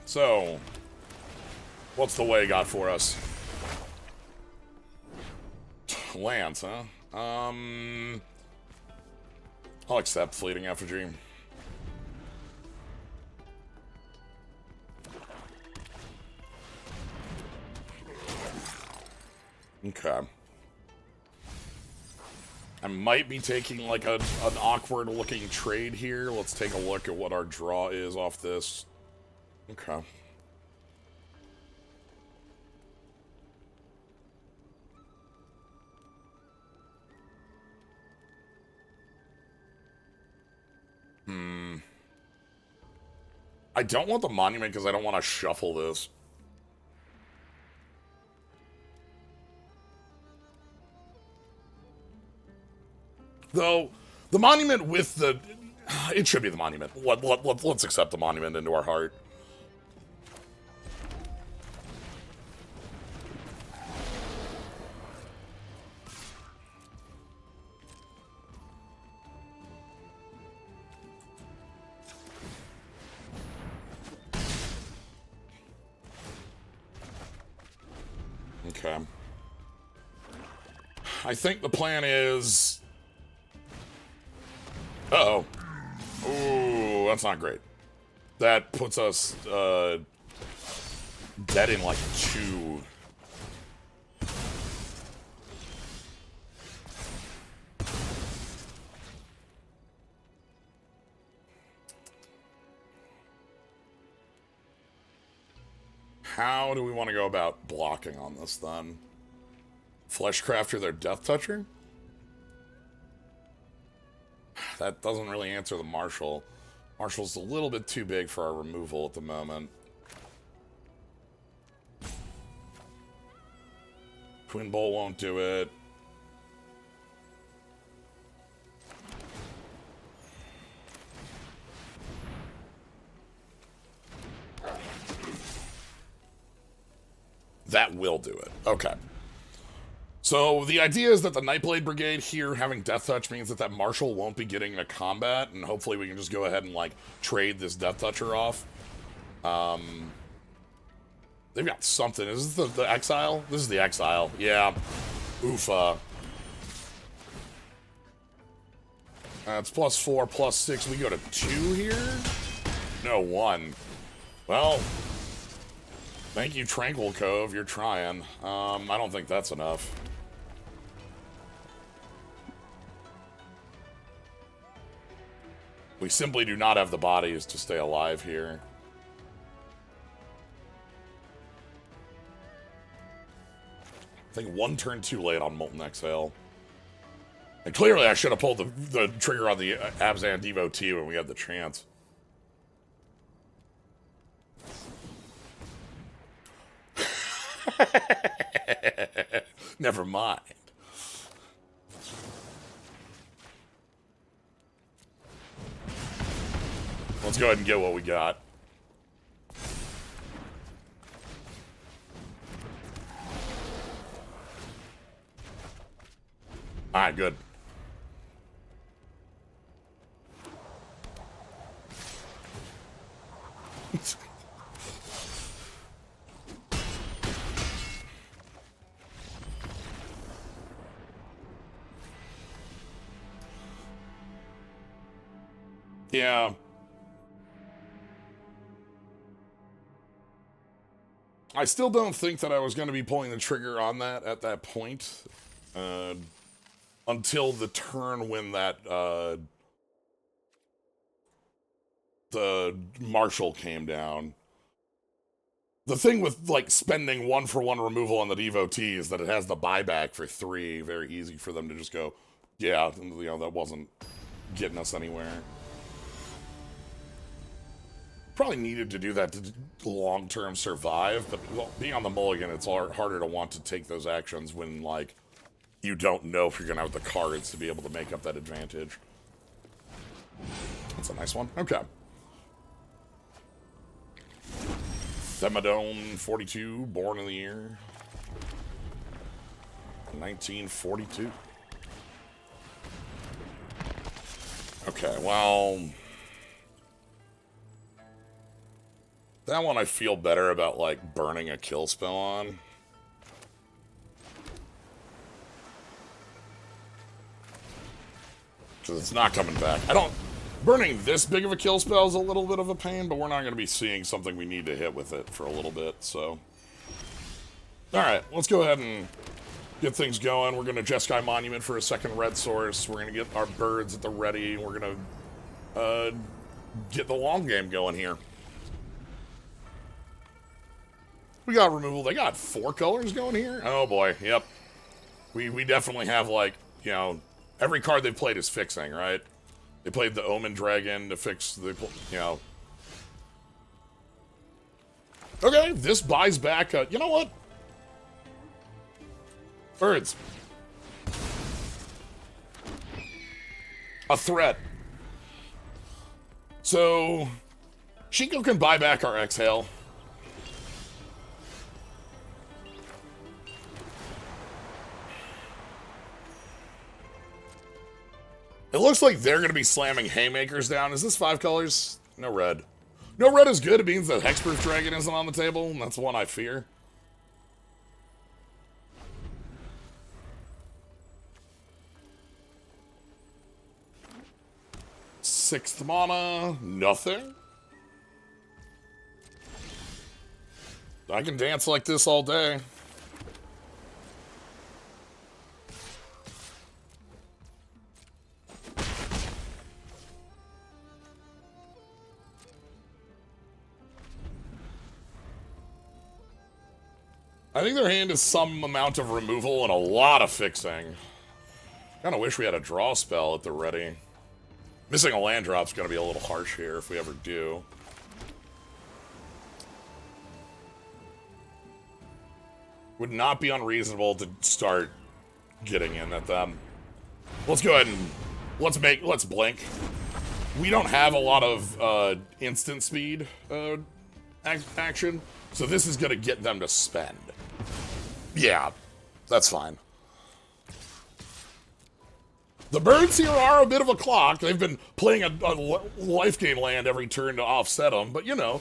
so what's the Way got for us? Lands, huh? I'll accept Fleeting Effigy. Okay. I might be taking, like, an awkward-looking trade here. Let's take a look at what our draw is off this. Okay. I don't want the Monument because I don't want to shuffle this. Though, the Monument with the... It should be the Monument. Let's accept the Monument into our heart. Okay. I think the plan is... Uh-oh. Ooh, that's not great. That puts us, dead in, like, 2. How do we want to go about blocking on this, then? Fleshcrafter their Death Toucher? That doesn't really answer the Marshal. Marshal's a little bit too big for our removal at the moment. Twin Bolt won't do it. That will do it. Okay. So the idea is that the Nightblade Brigade here having Death Touch means that Marshal won't be getting into combat, and hopefully we can just go ahead and, like, trade this Death Toucher off. They've got something. Is this the Exile? This is the Exile. Yeah. Oofa. It's +4, +6. We go to 2 here? No, 1. Well... Thank you, Tranquil Cove. You're trying. I don't think that's enough. We simply do not have the bodies to stay alive here. I think 1 turn too late on Molten Exhale. And clearly I should have pulled the trigger on the Abzan Devotee when we had the chance. Never mind. Let's go ahead and get what we got. Alright, good. Yeah. I still don't think that I was going to be pulling the trigger on that at that point. Until the turn when that, the Marshal came down. The thing with, like, spending 1-for-1 removal on the devotee is that it has the buyback for 3. Very easy for them to just go, yeah, you know, that wasn't getting us anywhere. Probably needed to do that to long-term survive, but well, being on the mulligan, it's harder to want to take those actions when, like, you don't know if you're going to have the cards to be able to make up that advantage. That's a nice one. Okay. Themodome 42, born in the year 1942. Okay, well... that one I feel better about, like, burning a kill spell on. Because it's not coming back. Burning this big of a kill spell is a little bit of a pain, but we're not going to be seeing something we need to hit with it for a little bit, so... Alright, let's go ahead and get things going. We're going to Jeskai Monument for a second red source. We're going to get our birds at the ready. We're going to get the long game going here. We got removal. They got 4 colors going here? Oh boy, yep. We definitely have, like, you know, every card they've played is fixing, right? They played the Omen Dragon to fix the, you know. Okay, this buys back, you know what? Birds. A threat. So, Shinko can buy back our Exhale. It looks like they're going to be slamming Haymakers down. Is this 5 colors? No red. No red is good. It means that Hexproof Dragon isn't on the table, and that's the one I fear. Sixth mana. Nothing. I can dance like this all day. I think their hand is some amount of removal and a lot of fixing. Kinda wish we had a draw spell at the ready. Missing a land drop's gonna be a little harsh here if we ever do. Would not be unreasonable to start getting in at them. Let's go ahead and let's blink. We don't have a lot of instant speed action, so this is gonna get them to spend. Yeah, that's fine. The birds here are a bit of a clock. They've been playing a life gain land every turn to offset them, but you know.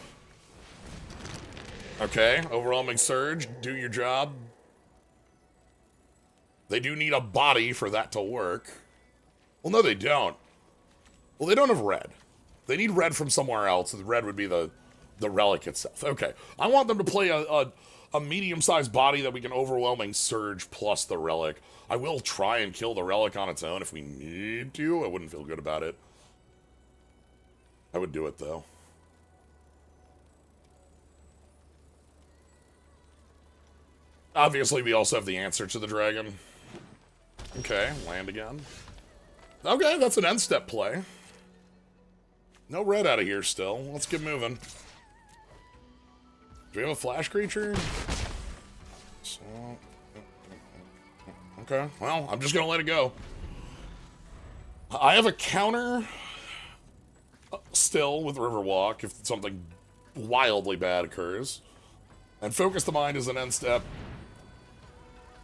Okay, Overwhelming Surge, do your job. They do need a body for that to work. Well, no, they don't. Well, they don't have red. They need red from somewhere else, and the red would be the relic itself. Okay, I want them to play a medium-sized body that we can Overwhelming Surge plus the relic. I will try and kill the relic on its own if we need to. I wouldn't feel good about it. I would do it, though. Obviously, we also have the answer to the dragon. Okay, land again. Okay, that's an end-step play. No red out of here still. Let's get moving. Do we have a flash creature? this. Okay, well, I'm just gonna let it go. I have a counter still with Riverwalk if something wildly bad occurs. And Focus the Mind is an end step.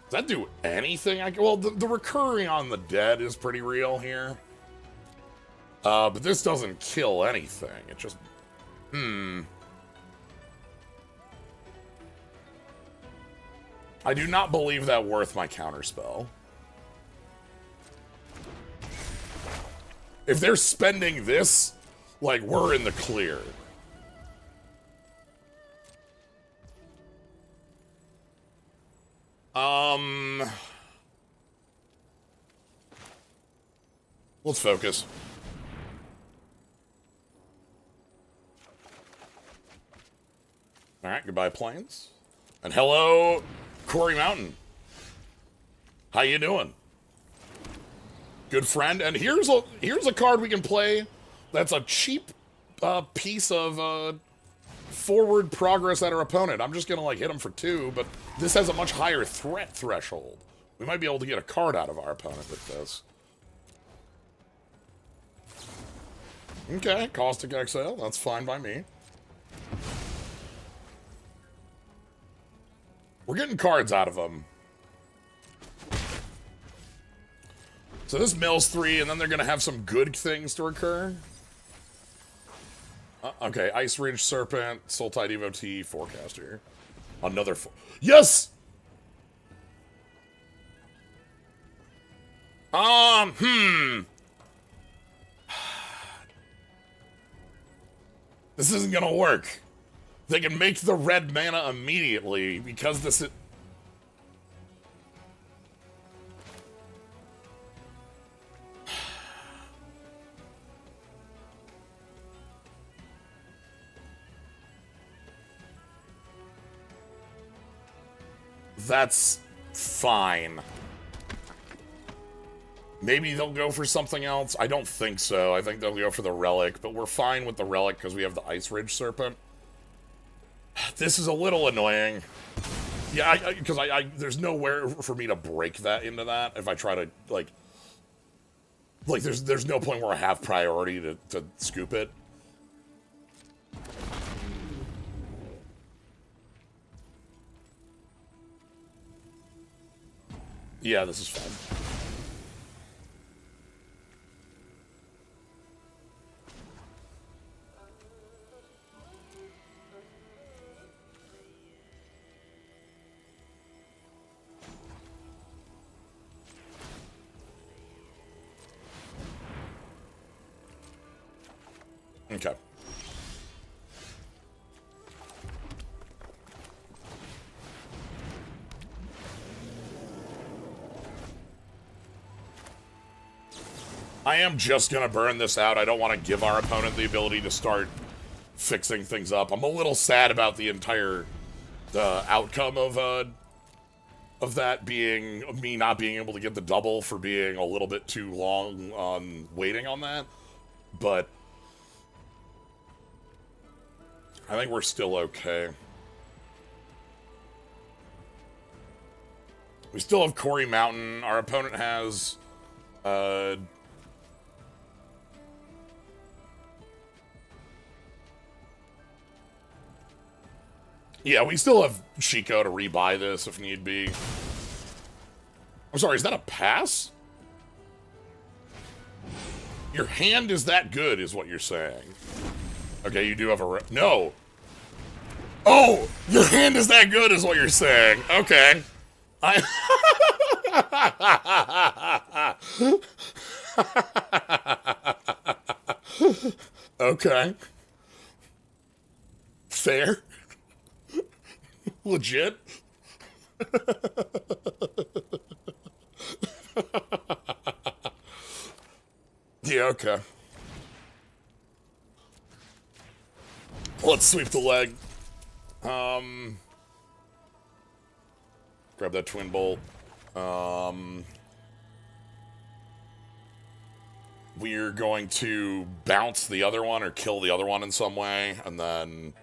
Does that do anything? Well, the recurring on the dead is pretty real here. But this doesn't kill anything. It just... I do not believe that worth my counterspell. If they're spending this, like, we're in the clear. Let's focus. Alright, goodbye, planes. And hello, Quarry Mountain. How you doing? Good friend. And here's a card we can play that's a cheap piece of forward progress at our opponent. I'm just gonna like hit him for 2, but this has a much higher threat threshold. We might be able to get a card out of our opponent with this. Okay, Caustic Exile, that's fine by me. We're getting cards out of them. So this mills 3, and then they're gonna have some good things to occur. Okay, Ice Ridge Serpent, Sultai Devotee, Forecaster. Another yes! This isn't gonna work. They can make the red mana immediately because this is... That's fine. Maybe they'll go for something else. I don't think so. I think they'll go for the Relic, but we're fine with the Relic because we have the Ice Ridge Serpent. This is a little annoying. Yeah, because there's nowhere for me to break that into that if I try to, like there's no point where I have priority to scoop it. Yeah, this is fine. Okay. I am just gonna burn this out. I don't want to give our opponent the ability to start fixing things up. I'm a little sad about the entire outcome of that being me not being able to get the double for being a little bit too long on waiting on that, but I think we're still okay. We still have Quarry Mountain. Our opponent has yeah, we still have Chico to rebuy this if need be. I'm sorry, is that a pass? Your hand is that good, is what you're saying. Okay, you do have a... No! Oh! Your hand is that good, is what you're saying. Okay. Okay. Fair. Legit. Yeah, okay. Let's sweep the leg. Grab that twin bolt. We're going to bounce the other one or kill the other one in some way, and then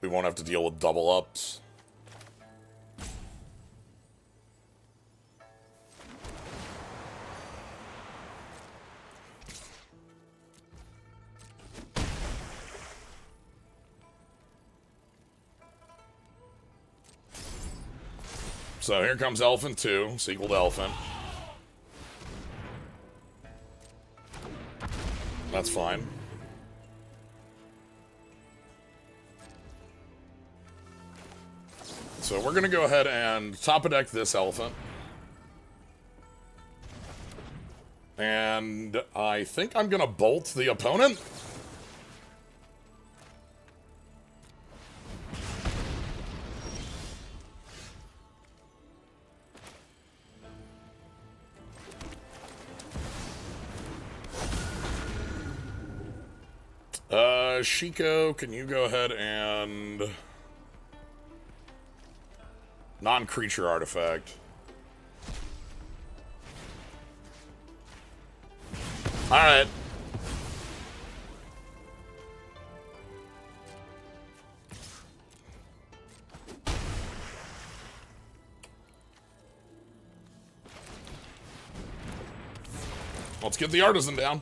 we won't have to deal with double ups. So here comes Elephant 2, sequel to Elephant. That's fine. So we're going to go ahead and top of deck this Elephant. And I think I'm going to bolt the opponent. Shiko, can you go ahead and... non-creature artifact. Alright. Let's get the artisan down.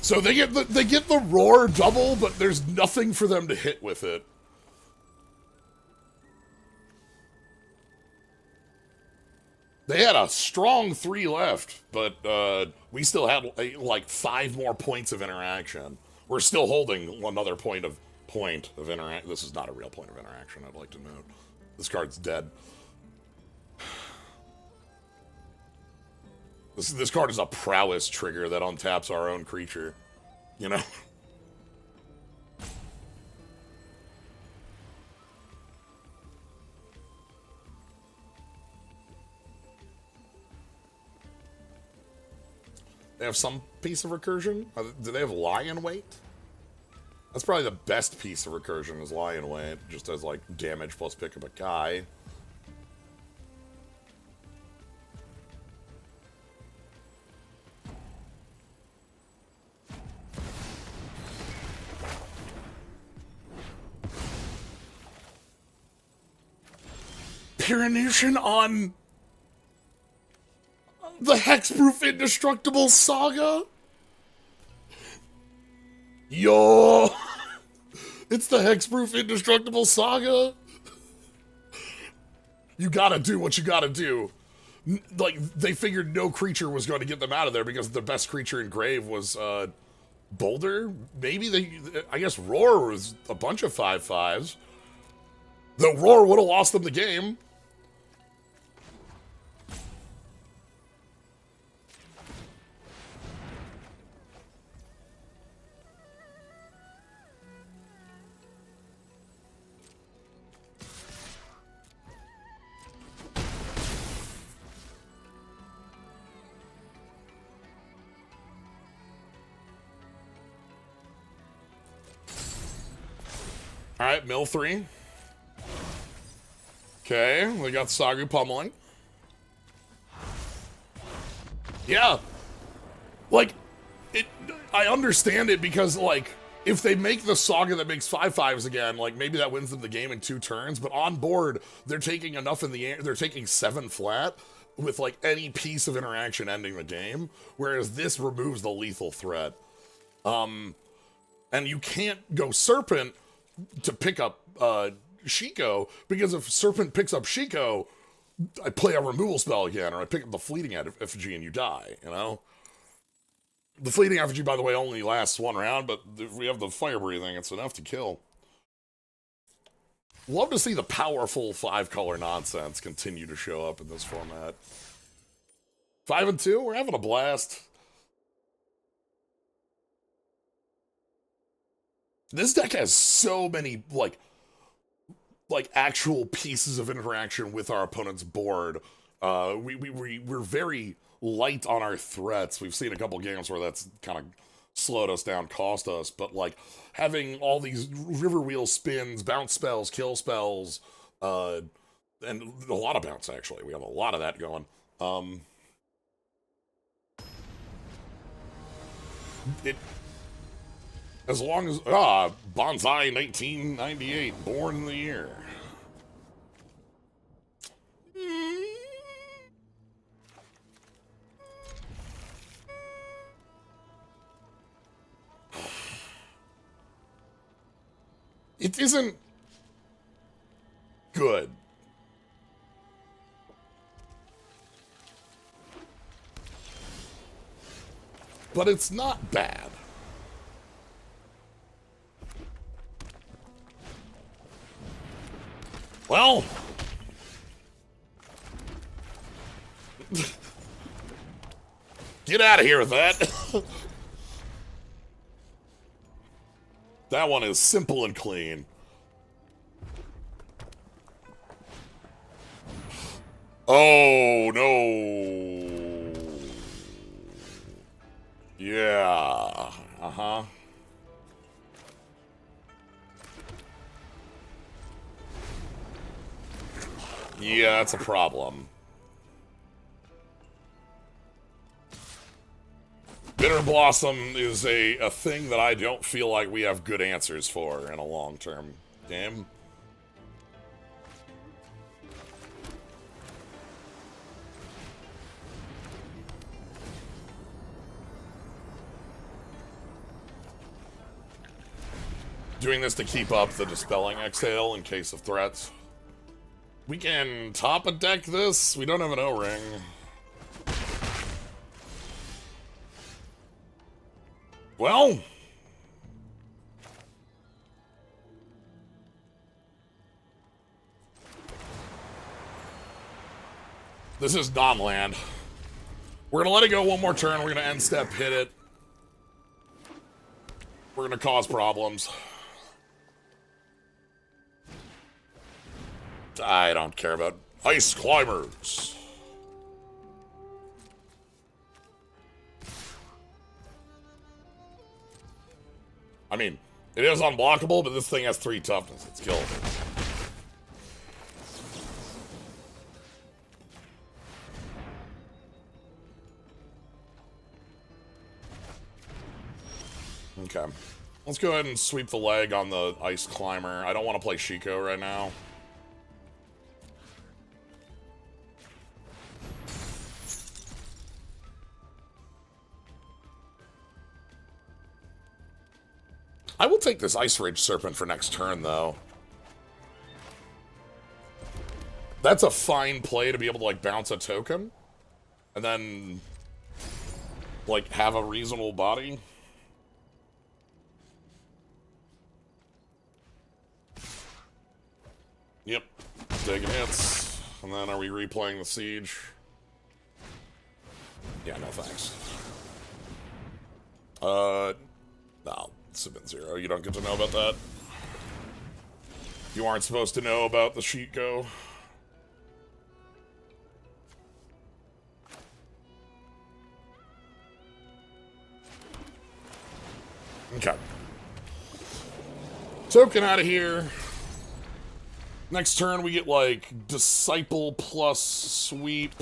So they get the roar double, but there's nothing for them to hit with it. They had a strong 3 left, but we still had like 5 more points of interaction. We're still holding another point of interaction. This is not a real point of interaction, I'd like to note. This card's dead. This card is a prowess trigger that untaps our own creature, you know? They have some piece of recursion? Do they have lion weight? That's probably the best piece of recursion is lion weight, just as like damage plus pick up a guy. Pyranutian on the Hexproof Indestructible Saga? Yo! It's the Hexproof Indestructible Saga? You gotta do what you gotta do. Like, they figured no creature was going to get them out of there because the best creature in Grave was, Boulder? Maybe I guess Roar was a bunch of 5/5s. Though Roar would have lost them the game. Alright, mill 3. Okay, we got Sagu pummeling. Yeah. Like, I understand it because, like, if they make the Saga that makes 5/5s again, like, maybe that wins them the game in 2 turns, but on board, they're taking enough in the air, they're taking 7 flat with, like, any piece of interaction ending the game, whereas this removes the lethal threat. And you can't go Serpent to pick up Shiko, because if Serpent picks up Shiko, I play a removal spell again, or I pick up the Fleeting Effigy and you die, you know? The Fleeting Effigy, by the way, only lasts 1 round, but if we have the Fire Breathing, it's enough to kill. Love to see the powerful 5-color nonsense continue to show up in this format. 5 and 2, we're having a blast. This deck has so many, like actual pieces of interaction with our opponent's board. We're very light on our threats. We've seen a couple games where that's kind of slowed us down, cost us, but like having all these river wheel spins, bounce spells, kill spells, and a lot of bounce actually. We have a lot of that going. As long as, Bonsai 1998, born in the year. It isn't good. but it's not bad. Well... Get out of here with that. That one is simple and clean. Oh, no. Yeah. Uh-huh. Yeah, that's a problem. Bitter Blossom is a thing that I don't feel like we have good answers for in a long-term game. Doing this to keep up the Dispelling Exhale in case of threats. We can top a deck this. We don't have an O-ring. Well... This is non-land. We're gonna let it go one more turn. We're gonna end step, hit it. We're gonna cause problems. I don't care about ice climbers. I mean, it is unblockable, but this thing has 3 toughness. It's killable. Okay. Let's go ahead and sweep the leg on the ice climber. I don't want to play Shiko right now. I will take this Ice Rage Serpent for next turn, though. That's a fine play to be able to, like, bounce a token. And then, like, have a reasonable body. Yep. Taking hits. And then are we replaying the Siege? Yeah, no thanks. No. It's been 0. You don't get to know about that. You aren't supposed to know about the sheet go. Okay. Token out of here. Next turn we get like Disciple plus Sweep.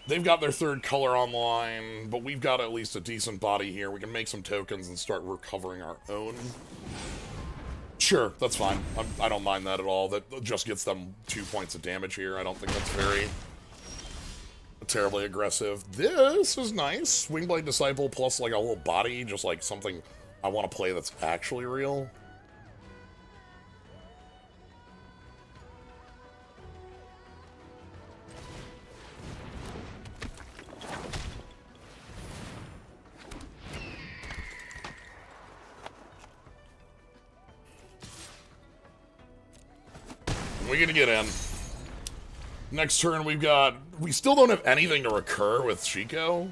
They've got their 3rd color online, but we've got at least a decent body here. We can make some tokens and start recovering our own. Sure, that's fine. I don't mind that at all. That just gets them 2 points of damage here. I don't think that's very terribly aggressive. This is nice. Wingblade Disciple plus like a little body, just like something I want to play that's actually real. We're gonna get in. Next turn we still don't have anything to recur with Shiko.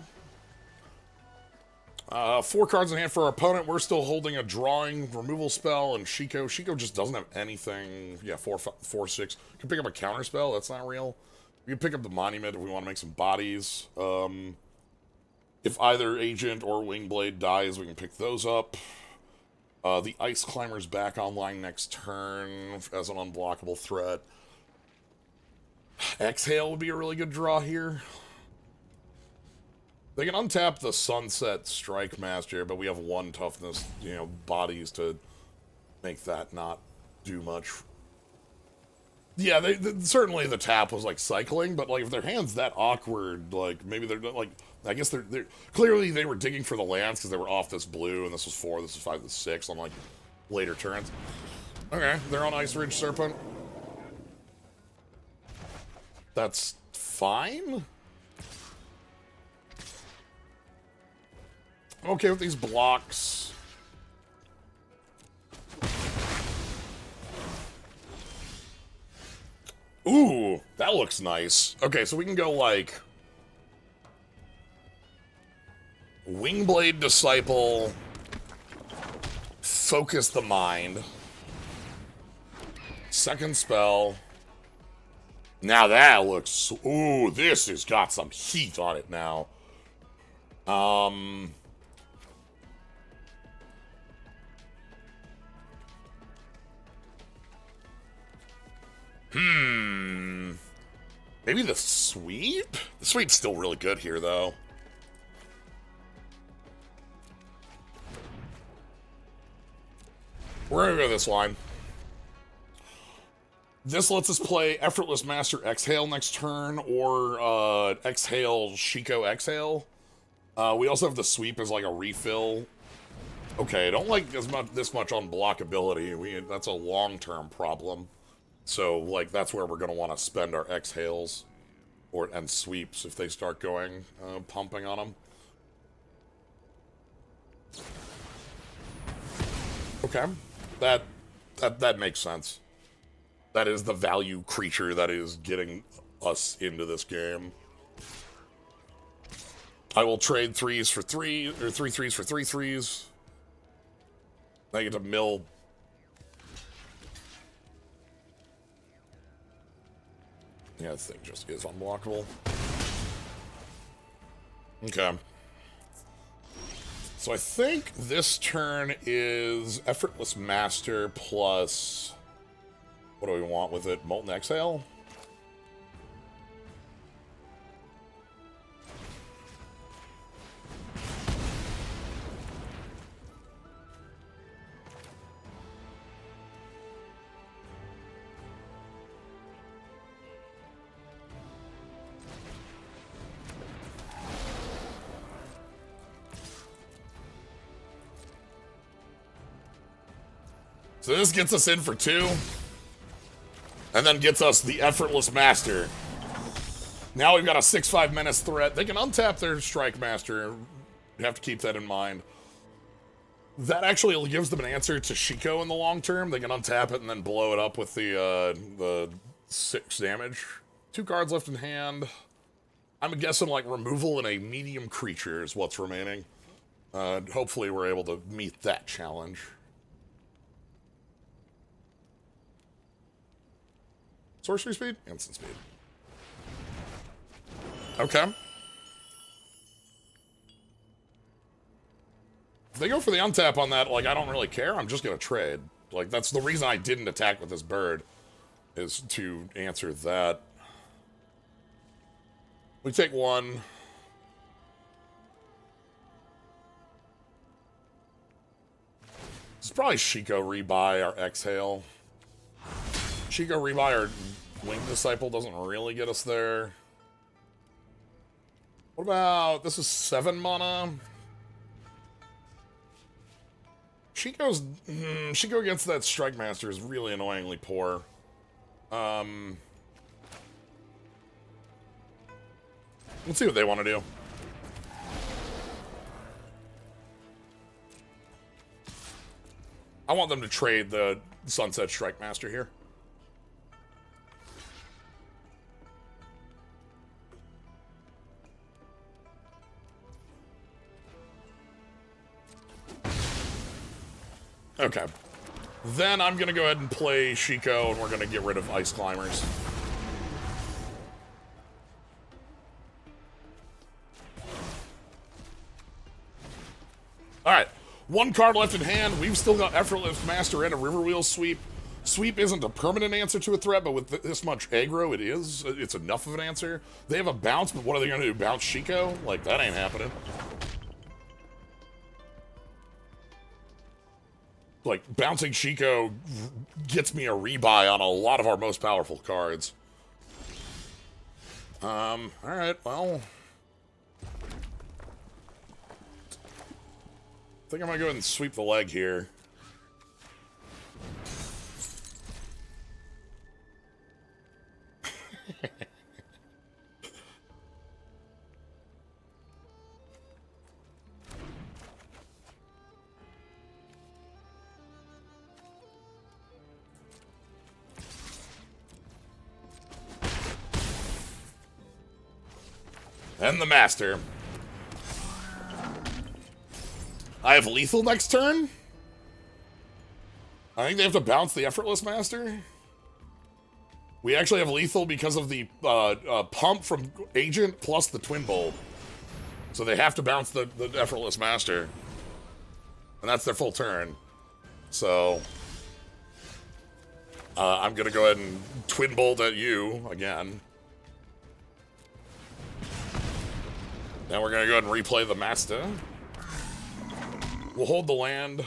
4 cards in hand for our opponent. We're still holding a drawing removal spell, and Shiko just doesn't have anything. Yeah, 4, 6. Can pick up a counter spell. That's not real. We can pick up the monument if we want to make some bodies. If either agent or Wingblade dies, we can pick those up. The Ice Climber's back online next turn as an unblockable threat. Exhale would be a really good draw here. They can untap the Sunset Strike Master, but we have 1 toughness, bodies to make that not do much. Yeah, certainly the tap was like cycling, but like if their hand's that awkward, like maybe they're like, I guess they're clearly they were digging for the lands because they were off this blue, and this was 4, this was 5, this was 6 on like later turns. Okay, they're on Ice Ridge Serpent. That's fine. I'm okay with these blocks. Ooh, that looks nice. Okay, so we can go like Wingblade Disciple, Focus the Mind, second spell. Now that looks, ooh, this has got some heat on it now. Maybe the sweep? The sweep's still really good here, though. We're gonna go this line. This lets us play Effortless Master Exhale next turn, or Exhale Shiko Exhale. We also have the sweep as like a refill. Okay, I don't like this much on blockability. That's a long-term problem. So, like, that's where we're going to want to spend our exhales and sweeps if they start going, pumping on them. Okay, that makes sense. That is the value creature that is getting us into this game. I will trade 3s for 3, or 3 3s for 3 3s. I get to mill. Yeah, this thing just is unblockable. Okay. So I think this turn is Effortless Master plus... What do we want with it? Molten Exhale? So this gets us in for 2. And then gets us the Effortless Master. Now we've got a 6/5 menace threat. They can untap their Strike Master. You have to keep that in mind. That actually gives them an answer to Shiko in the long term. They can untap it and then blow it up with the 6 damage. 2 cards left in hand. I'm guessing like removal and a medium creature is what's remaining. Hopefully we're able to meet that challenge. Sorcery speed? Instant speed. Okay. If they go for the untap on that, like, I don't really care. I'm just going to trade. Like, that's the reason I didn't attack with this bird, is to answer that. We take 1. This is probably Shiko rebuy our Exhale. Shiko rebuy our Winged Disciple doesn't really get us there. What about... This is 7 mana. Shiko against that Strike Master is really annoyingly poor. Let's see what they want to do. I want them to trade the Sunset Strike Master here. Okay. Then I'm going to go ahead and play Shiko, and we're going to get rid of Ice Climbers. Alright. 1 card left in hand. We've still got Effortless Master and a Riverwheel Sweep. Sweep isn't a permanent answer to a threat, but with this much aggro, it is. It's enough of an answer. They have a bounce, but what are they going to do? Bounce Shiko? Like, that ain't happening. Like, bouncing Shiko gets me a rebuy on a lot of our most powerful cards. Alright, well... I think I'm gonna go ahead and sweep the leg here. And the Master. I have lethal next turn? I think they have to bounce the Effortless Master. We actually have lethal because of the pump from Agent plus the Twin Bolt. So they have to bounce the Effortless Master. And that's their full turn. So I'm going to go ahead and Twin Bolt at you again. Then we're going to go ahead and replay the Master. We'll hold the land.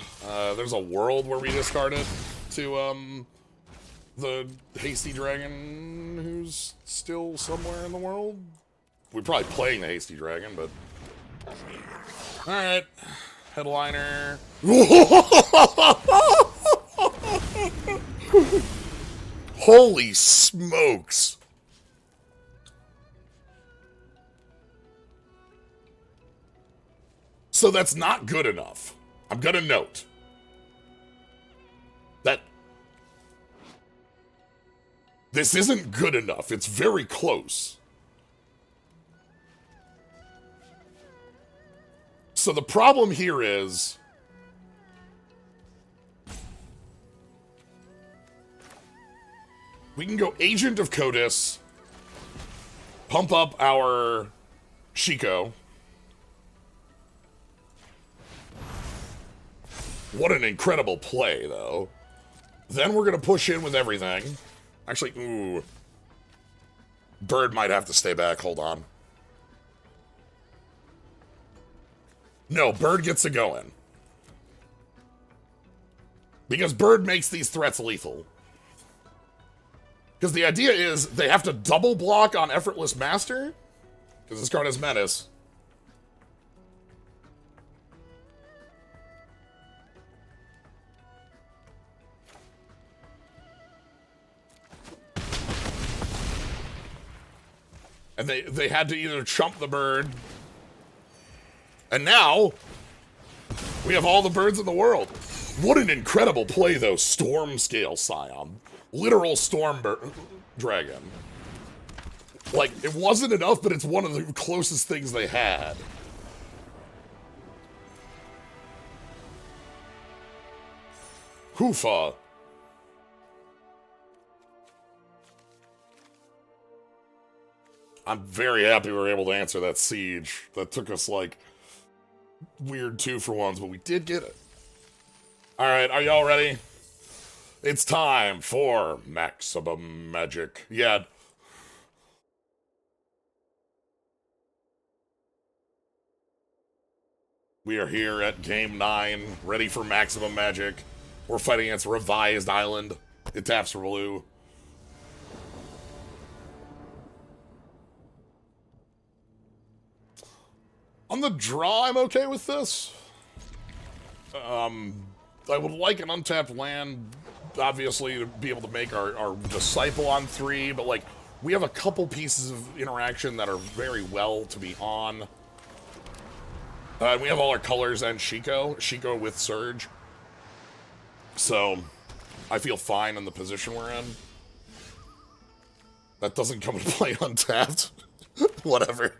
There's a world where we discard it to the Hasty Dragon who's still somewhere in the world. We're probably playing the Hasty Dragon, but... Alright. Headliner. Holy smokes. So that's not good enough. I'm gonna note that this isn't good enough. It's very close. So the problem here is we can go Agent of Codis, pump up our Shiko. What an incredible play, though. Then we're going to push in with everything. Actually, ooh. Bird might have to stay back. Hold on. No, Bird gets to go in. Because Bird makes these threats lethal. Because the idea is they have to double block on Effortless Master. Because this card is Menace. And they had to either chump the bird. And now, we have all the birds in the world. What an incredible play, though. Storm Scale Scion. Literal Storm Dragon. Like, it wasn't enough, but it's one of the closest things they had. Hoofa. I'm very happy we were able to answer that siege. That took us, like, weird 2-for-1s, but we did get it. Alright, are y'all ready? It's time for Maximum Magic. Yeah. We are here at Game 9, ready for Maximum Magic. We're fighting against Revised Island. It taps for blue. On the draw, I'm okay with this. I would like an untapped land, obviously, to be able to make our Disciple on 3, but, like, we have a couple pieces of interaction that are very well to be on. We have all our colors and Shiko with Surge. So, I feel fine in the position we're in. That doesn't come into play untapped. Whatever.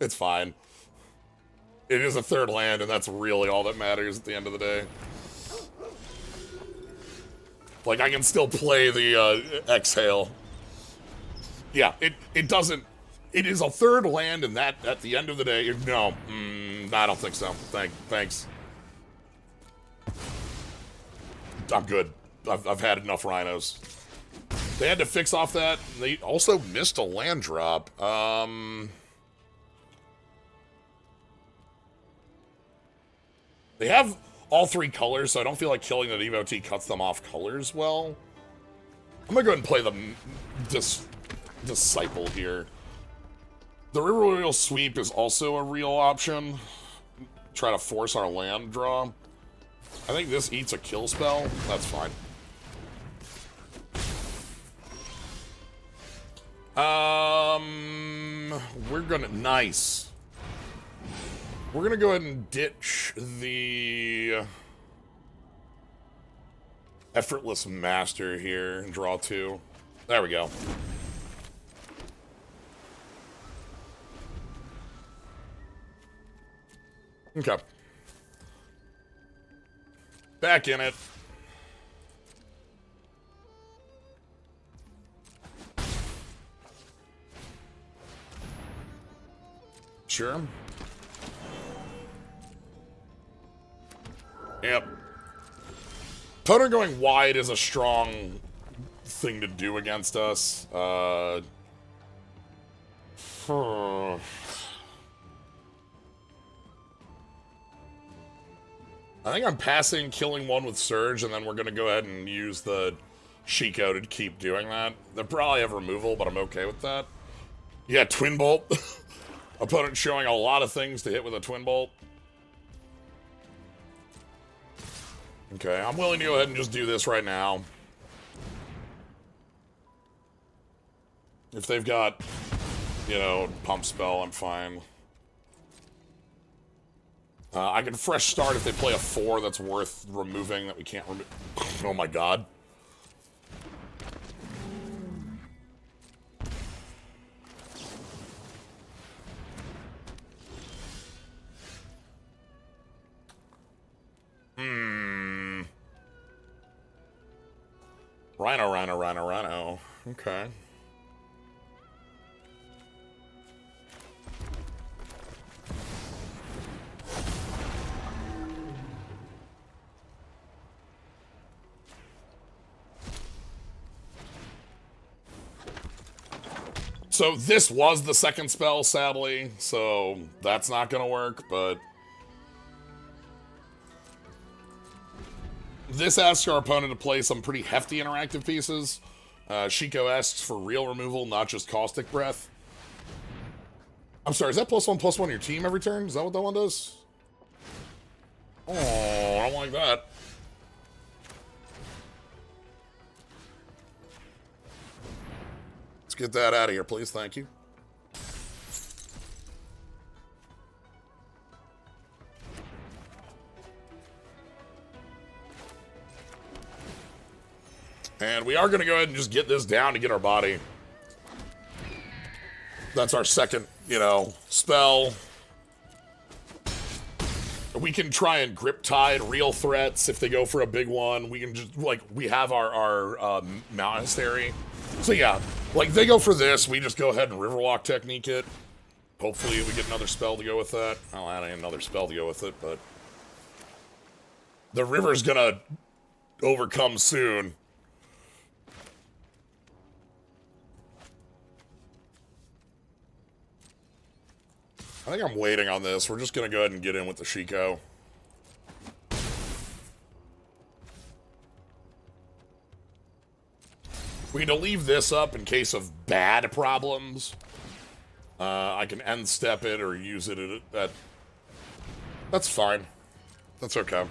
It's fine. It is a third land, and that's really all that matters at the end of the day. Like, I can still play the Exhale. Yeah, it doesn't... It is a third land, and that, at the end of the day... No, I don't think so. Thanks. I'm good. I've had enough rhinos. They had to fix off that. They also missed a land drop. They have all 3 colors, so I don't feel like killing the devotee cuts them off colors well. I'm gonna go ahead and play the Disciple here. The River Wheel Sweep is also a real option. Try to force our land draw. I think this eats a kill spell. That's fine. We're gonna... Nice. We're gonna go ahead and ditch the... Effortless Master here and draw 2. There we go. Okay. Back in it. Sure. Yep. Opponent going wide is a strong thing to do against us. I think I'm passing killing one with Surge, and then we're going to go ahead and use the Shiko to keep doing that. They'll probably have removal, but I'm okay with that. Yeah, Twin Bolt. Opponent showing a lot of things to hit with a Twin Bolt. Okay, I'm willing to go ahead and just do this right now. If they've got, you know, Pump Spell, I'm fine. I can fresh start if they play a 4 that's worth removing that we can't remove. Oh my god. Rhino. Okay. So this was the second spell, sadly, so that's not gonna work, but this asks our opponent to play some pretty hefty interactive pieces. Shiko asks for real removal, not just Caustic Breath. I'm sorry, is that +1/+1 on your team every turn? Is that what that one does? Oh, I don't like that. Let's get that out of here, please. Thank you. And we are going to go ahead and just get this down to get our body. That's our second, you know, spell. We can try and Grip Tide real threats if they go for a big one. We can just, like, we have our Monastery. So yeah, like, they go for this, we just go ahead and Riverwalk Technique it. Hopefully we get another spell to go with that. I'll add another spell to go with it, but the river's gonna overcome soon. I think I'm waiting on this. We're just going to go ahead and get in with the Shiko. We need to leave this up in case of bad problems. I can end step it or use it at... That's fine. That's okay.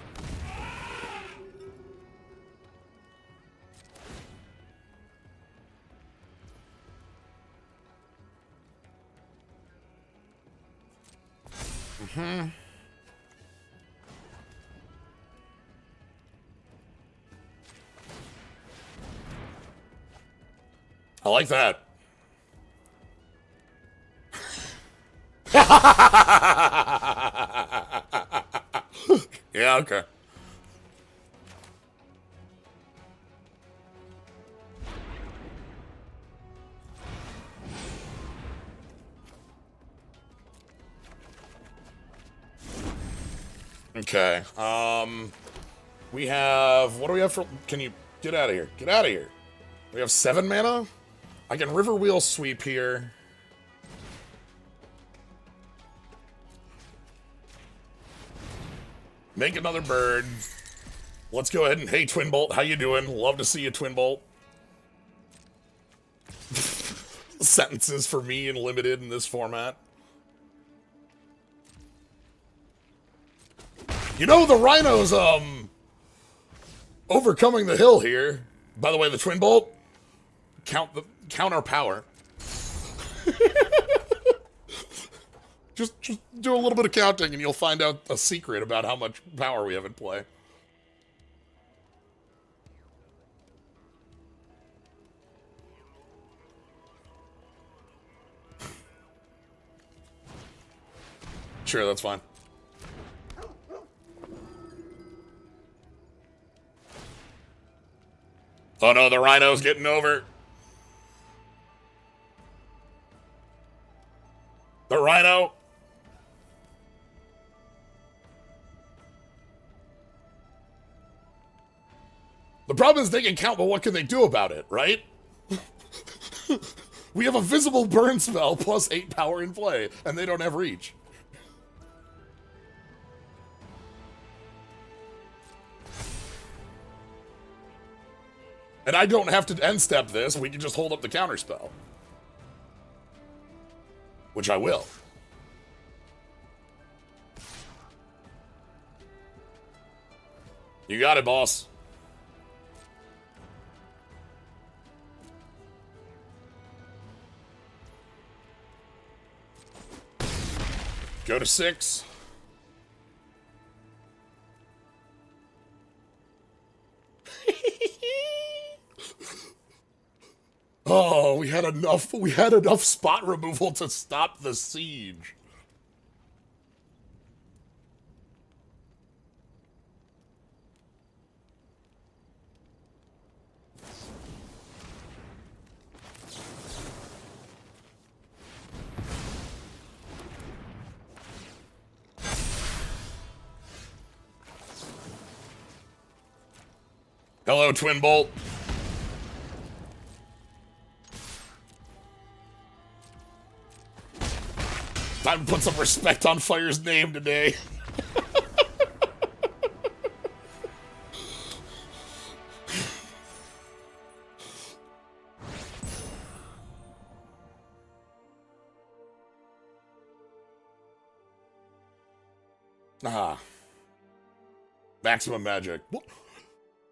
I like that. Yeah, okay. Okay, we have, what do we have for, can you, get out of here, get out of here. We have 7 mana? I can River Wheel Sweep here. Make another bird. Let's go ahead and, hey, Twin Bolt, how you doing? Love to see you, Twin Bolt. Sentences for me and limited in this format. You know, the Rhino's, overcoming the hill here. By the way, the Twin Bolt, count our power. just do a little bit of counting and you'll find out a secret about how much power we have in play. Sure, that's fine. Oh no, the rhino's getting over. The rhino. The problem is they can count, but what can they do about it, right? We have a visible burn spell plus 8 power in play, and they don't have reach. And I don't have to end step this, we can just hold up the counter spell. Which I will. You got it, boss. Go to 6. Oh, we had enough spot removal to stop the siege. Hello, Twin Bolt. Time to put some respect on Fire's name today. Maximum magic.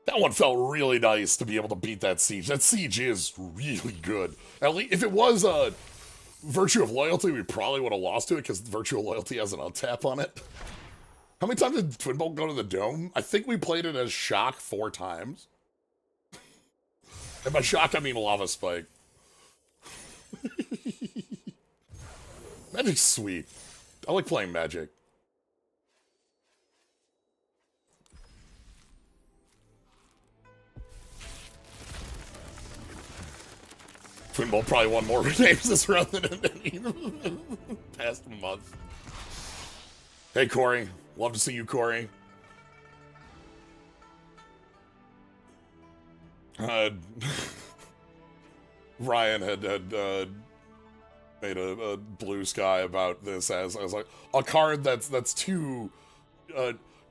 That one felt really nice to be able to beat that siege. That siege is really good. At least if it was a Virtue of Loyalty, we probably would have lost to it because Virtue of Loyalty has an untap on it. How many times did Twin Bolt go to the dome? I think we played it as Shock 4 times. And by Shock, I mean Lava Spike. Magic's sweet. I like playing Magic. Twin Bolt probably won more names this round than in any past month. Hey, Corey. Love to see you, Corey. Ryan had made a blue sky about this as like a card that's too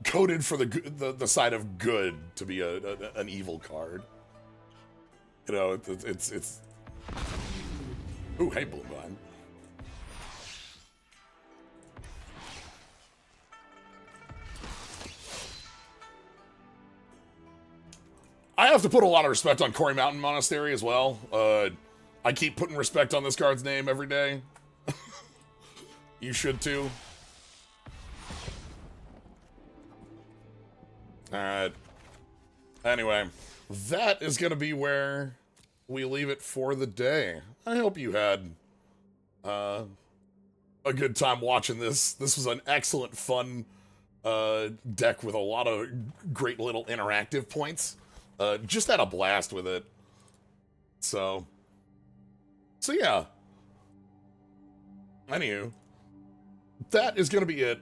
coded for the side of good to be an evil card. You know, it's. Ooh, hey, Blue Vine. I have to put a lot of respect on Quarry Mountain Monastery as well. I keep putting respect on this card's name every day. You should too. Alright. Anyway, that is going to be where we leave it for the day. I hope you had a good time watching this. This was an excellent, fun deck with a lot of great little interactive points. Just had a blast with it. So yeah. Anywho, that is going to be it.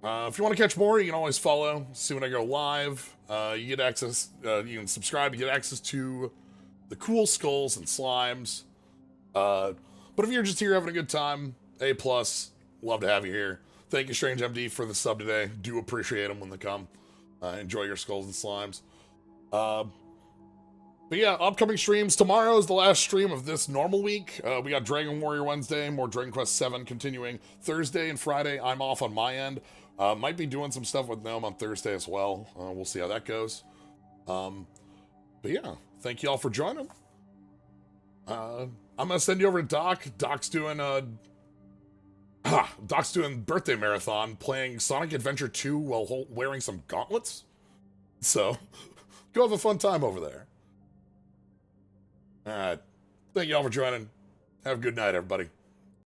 If you want to catch more, you can always follow. See when I go live. You get access. You can subscribe to get access to the cool skulls and slimes. But if you're just here having a good time, A+, love to have you here. Thank you, Strange MD, for the sub today. Do appreciate them when they come. Enjoy your skulls and slimes. But yeah, upcoming streams. Tomorrow is the last stream of this normal week. We got Dragon Warrior Wednesday, more Dragon Quest 7 continuing. Thursday and Friday, I'm off on my end. Might be doing some stuff with Gnome on Thursday as well. We'll see how that goes. But yeah, thank you all for joining. I'm gonna send you over to Doc. Doc's doing birthday marathon, playing Sonic Adventure 2 while wearing some gauntlets. So, go have a fun time over there. Alright. Thank you all for joining. Have a good night, everybody.